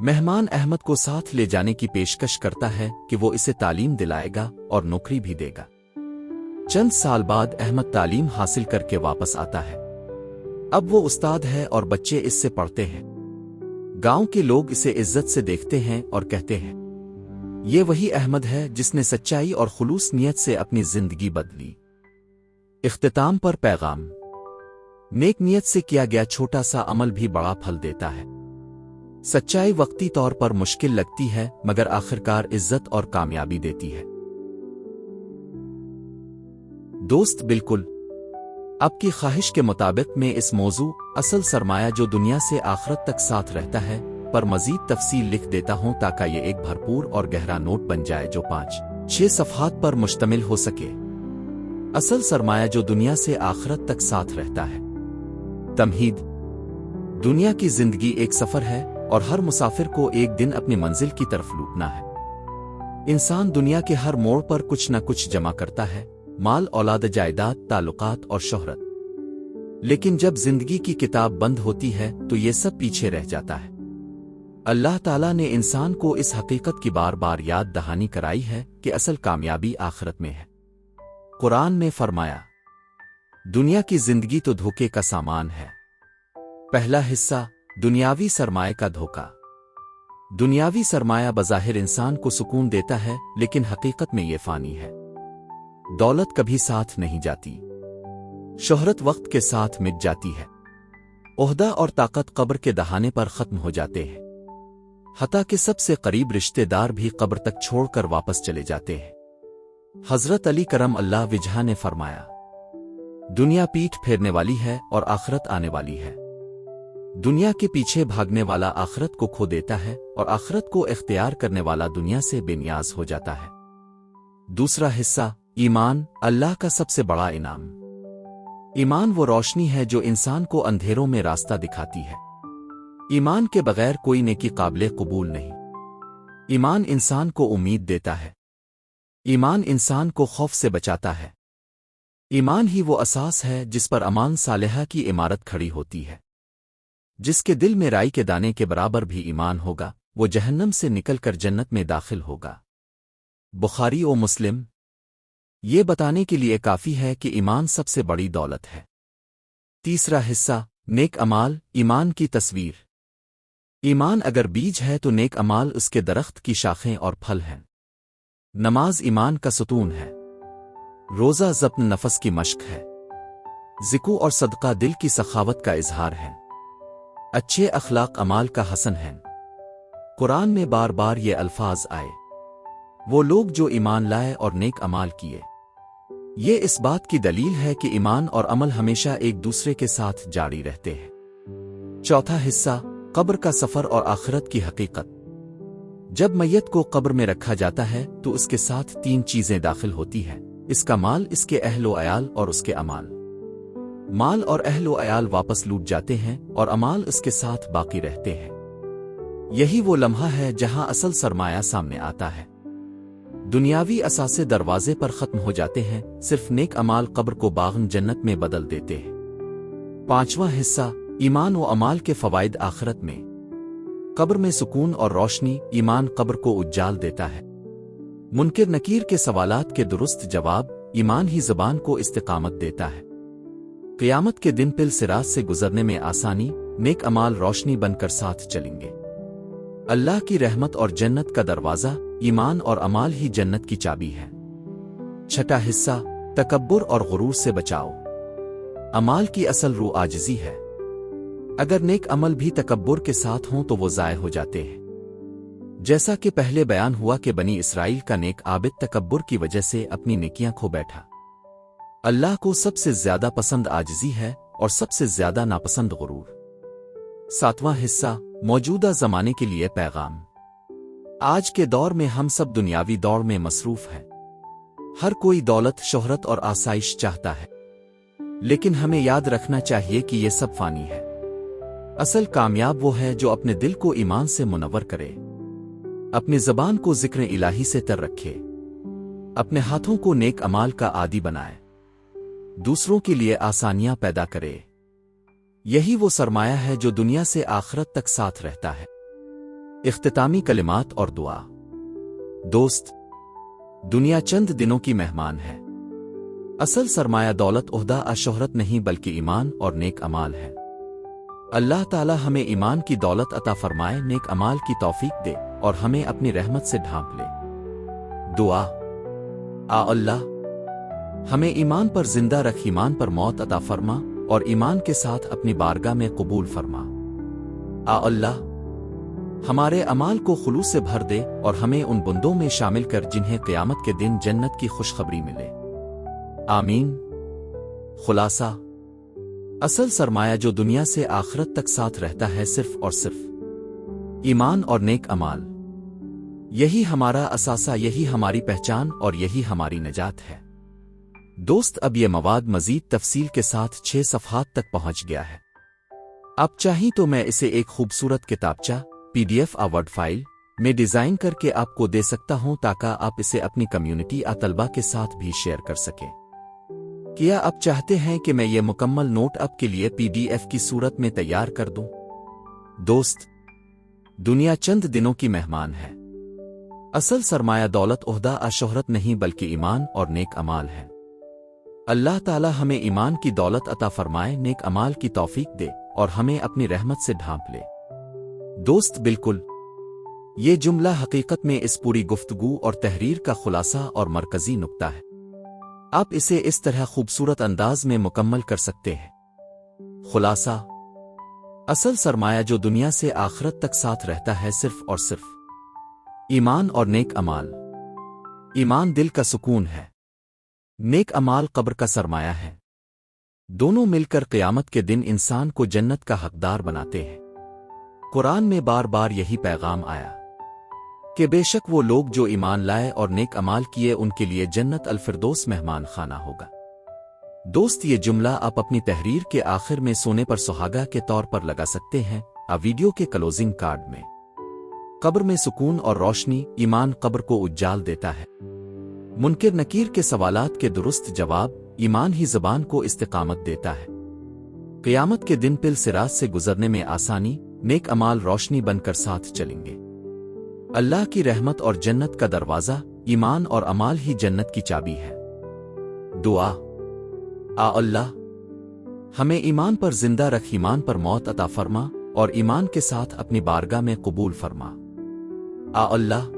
مہمان احمد کو ساتھ لے جانے کی پیشکش کرتا ہے کہ وہ اسے تعلیم دلائے گا اور نوکری بھی دے گا۔ چند سال بعد احمد تعلیم حاصل کر کے واپس آتا ہے۔ اب وہ استاد ہے اور بچے اس سے پڑھتے ہیں۔ گاؤں کے لوگ اسے عزت سے دیکھتے ہیں اور کہتے ہیں، یہ وہی احمد ہے جس نے سچائی اور خلوص نیت سے اپنی زندگی بدلی۔ اختتام پر پیغام۔ نیک نیت سے کیا گیا چھوٹا سا عمل بھی بڑا پھل دیتا ہے۔ سچائی وقتی طور پر مشکل لگتی ہے مگر آخرکار عزت اور کامیابی دیتی ہے۔ دوست بالکل آپ کی خواہش کے مطابق میں اس موضوع اصل سرمایہ جو دنیا سے آخرت تک ساتھ رہتا ہے پر مزید تفصیل لکھ دیتا ہوں تاکہ یہ ایک بھرپور اور گہرا نوٹ بن جائے جو 5-6 صفحات پر مشتمل ہو سکے۔ اصل سرمایہ جو دنیا سے آخرت تک ساتھ رہتا ہے۔ تمہید۔ دنیا کی زندگی ایک سفر ہے اور ہر مسافر کو ایک دن اپنی منزل کی طرف لوٹنا ہے۔ انسان دنیا کے ہر موڑ پر کچھ نہ کچھ جمع کرتا ہے، مال، اولاد، جائیداد، تعلقات اور شہرت۔ لیکن جب زندگی کی کتاب بند ہوتی ہے تو یہ سب پیچھے رہ جاتا ہے۔ اللہ تعالیٰ نے انسان کو اس حقیقت کی بار بار یاد دہانی کرائی ہے کہ اصل کامیابی آخرت میں ہے۔ قرآن میں فرمایا، دنیا کی زندگی تو دھوکے کا سامان ہے۔ پہلا حصہ، دنیاوی سرمایہ کا دھوکہ۔ دنیاوی سرمایہ بظاہر انسان کو سکون دیتا ہے لیکن حقیقت میں یہ فانی ہے۔ دولت کبھی ساتھ نہیں جاتی، شہرت وقت کے ساتھ مٹ جاتی ہے، عہدہ اور طاقت قبر کے دہانے پر ختم ہو جاتے ہیں، حتیٰ کہ سب سے قریب رشتے دار بھی قبر تک چھوڑ کر واپس چلے جاتے ہیں۔ حضرت علی کرم اللہ وجہہ نے فرمایا، دنیا پیٹھ پھیرنے والی ہے اور آخرت آنے والی ہے۔ دنیا کے پیچھے بھاگنے والا آخرت کو کھو دیتا ہے اور آخرت کو اختیار کرنے والا دنیا سے بے نیاز ہو جاتا ہے۔ دوسرا حصہ، ایمان، اللہ کا سب سے بڑا انعام۔ ایمان وہ روشنی ہے جو انسان کو اندھیروں میں راستہ دکھاتی ہے۔ ایمان کے بغیر کوئی نیکی قابل قبول نہیں۔ ایمان انسان کو امید دیتا ہے۔ ایمان انسان کو خوف سے بچاتا ہے۔ ایمان ہی وہ اساس ہے جس پر امان صالحہ کی عمارت کھڑی ہوتی ہے۔ جس کے دل میں رائی کے دانے کے برابر بھی ایمان ہوگا وہ جہنم سے نکل کر جنت میں داخل ہوگا۔ بخاری و مسلم۔ یہ بتانے کے لیے کافی ہے کہ ایمان سب سے بڑی دولت ہے۔ تیسرا حصہ، نیک اعمال، ایمان کی تصویر۔ ایمان اگر بیج ہے تو نیک اعمال اس کے درخت کی شاخیں اور پھل ہیں۔ نماز ایمان کا ستون ہے۔ روزہ ضبط نفس کی مشق ہے۔ ذکر اور صدقہ دل کی سخاوت کا اظہار ہے۔ اچھے اخلاق اعمال کا حسن ہے۔ قرآن میں بار بار یہ الفاظ آئے، وہ لوگ جو ایمان لائے اور نیک اعمال کیے۔ یہ اس بات کی دلیل ہے کہ ایمان اور عمل ہمیشہ ایک دوسرے کے ساتھ جاری رہتے ہیں۔ چوتھا حصہ، قبر کا سفر اور آخرت کی حقیقت۔ جب میت کو قبر میں رکھا جاتا ہے تو اس کے ساتھ 3 چیزیں داخل ہوتی ہیں، اس کا مال، اس کے اہل و عیال اور اس کے اعمال۔ مال اور اہل و عیال واپس لوٹ جاتے ہیں اور اعمال اس کے ساتھ باقی رہتے ہیں۔ یہی وہ لمحہ ہے جہاں اصل سرمایہ سامنے آتا ہے۔ دنیاوی اثاثے دروازے پر ختم ہو جاتے ہیں، صرف نیک اعمال قبر کو باغن جنت میں بدل دیتے ہیں۔ پانچواں حصہ، ایمان و اعمال کے فوائد آخرت میں۔ قبر میں سکون اور روشنی، ایمان قبر کو اجال دیتا ہے۔ منکر نکیر کے سوالات کے درست جواب، ایمان ہی زبان کو استقامت دیتا ہے۔ قیامت کے دن پل صراط سے گزرنے میں آسانی، نیک اعمال روشنی بن کر ساتھ چلیں گے۔ اللہ کی رحمت اور جنت کا دروازہ، ایمان اور اعمال ہی جنت کی چابی ہے۔ چھٹا حصہ، تکبر اور غرور سے بچاؤ۔ اعمال کی اصل روح عاجزی ہے۔ اگر نیک عمل بھی تکبر کے ساتھ ہوں تو وہ ضائع ہو جاتے ہیں۔ جیسا کہ پہلے بیان ہوا کہ بنی اسرائیل کا نیک عابد تکبر کی وجہ سے اپنی نیکیاں کھو بیٹھا۔ اللہ کو سب سے زیادہ پسند عاجزی ہے اور سب سے زیادہ ناپسند غرور۔ ساتواں حصہ، موجودہ زمانے کے لیے پیغام۔ آج کے دور میں ہم سب دنیاوی دوڑ میں مصروف ہیں۔ ہر کوئی دولت، شہرت اور آسائش چاہتا ہے، لیکن ہمیں یاد رکھنا چاہیے کہ یہ سب فانی ہے۔ اصل کامیاب وہ ہے جو اپنے دل کو ایمان سے منور کرے، اپنی زبان کو ذکر الہی سے تر رکھے، اپنے ہاتھوں کو نیک اعمال کا عادی بنائے، دوسروں کے لیے آسانیاں پیدا کرے۔ یہی وہ سرمایہ ہے جو دنیا سے آخرت تک ساتھ رہتا ہے۔ اختتامی کلمات اور دعا۔ دوست، دنیا چند دنوں کی مہمان ہے۔ اصل سرمایہ دولت، عہدہ، شہرت نہیں بلکہ ایمان اور نیک اعمال ہے۔ اللہ تعالی ہمیں ایمان کی دولت عطا فرمائے، نیک اعمال کی توفیق دے اور ہمیں اپنی رحمت سے ڈھانپ لے۔ دعا۔ اللہ، ہمیں ایمان پر زندہ رکھ، ایمان پر موت عطا فرما اور ایمان کے ساتھ اپنی بارگاہ میں قبول فرما۔ اللہ، ہمارے اعمال کو خلوص سے بھر دے اور ہمیں ان بندوں میں شامل کر جنہیں قیامت کے دن جنت کی خوشخبری ملے۔ آمین۔ خلاصہ: اصل سرمایہ جو دنیا سے آخرت تک ساتھ رہتا ہے صرف اور صرف ایمان اور نیک اعمال۔ یہی ہمارا اثاثہ، یہی ہماری پہچان اور یہی ہماری نجات ہے۔ دوست، اب یہ مواد مزید تفصیل کے ساتھ 6 صفحات تک پہنچ گیا ہے۔ اب چاہیں تو میں اسے ایک خوبصورت کتابچہ PDF ورڈ فائل میں ڈیزائن کر کے آپ کو دے سکتا ہوں تاکہ آپ اسے اپنی کمیونٹی طلبہ کے ساتھ بھی شیئر کر سکیں۔ کیا آپ چاہتے ہیں کہ میں یہ مکمل نوٹ آپ کے لیے PDF کی صورت میں تیار کر دوں؟ دوست، دنیا چند دنوں کی مہمان ہے۔ اصل سرمایہ دولت، عہدہ، شہرت نہیں بلکہ ایمان اور نیک اعمال ہے۔ اللہ تعالی ہمیں ایمان کی دولت عطا فرمائے، نیک اعمال کی توفیق دے اور ہمیں اپنی رحمت سے ڈھانپ لے۔ دوست، بالکل یہ جملہ حقیقت میں اس پوری گفتگو اور تحریر کا خلاصہ اور مرکزی نقطہ ہے۔ آپ اسے اس طرح خوبصورت انداز میں مکمل کر سکتے ہیں۔ خلاصہ: اصل سرمایہ جو دنیا سے آخرت تک ساتھ رہتا ہے صرف اور صرف ایمان اور نیک اعمال۔ ایمان دل کا سکون ہے، نیک اعمال قبر کا سرمایہ ہے۔ دونوں مل کر قیامت کے دن انسان کو جنت کا حقدار بناتے ہیں۔ قرآن میں بار بار یہی پیغام آیا کہ بے شک وہ لوگ جو ایمان لائے اور نیک اعمال کیے ان کے لیے جنت الفردوس مہمان خانہ ہوگا۔ دوست، یہ جملہ آپ اپنی تحریر کے آخر میں سونے پر سہاگا کے طور پر لگا سکتے ہیں۔ ویڈیو کے کلوزنگ کارڈ میں قبر میں سکون اور روشنی، ایمان قبر کو اجال دیتا ہے۔ منکر نکیر کے سوالات کے درست جواب، ایمان ہی زبان کو استقامت دیتا ہے۔ قیامت کے دن پل صراط سے گزرنے میں آسانی، نیک اعمال روشنی بن کر ساتھ چلیں گے۔ اللہ کی رحمت اور جنت کا دروازہ، ایمان اور اعمال ہی جنت کی چابی ہے۔ دعا۔ اللہ، ہمیں ایمان پر زندہ رکھ، ایمان پر موت عطا فرما اور ایمان کے ساتھ اپنی بارگاہ میں قبول فرما۔ اللہ،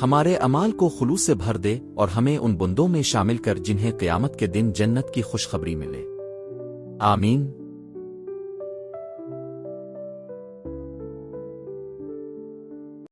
ہمارے اعمال کو خلوص سے بھر دے اور ہمیں ان بندوں میں شامل کر جنہیں قیامت کے دن جنت کی خوشخبری ملے۔ آمین۔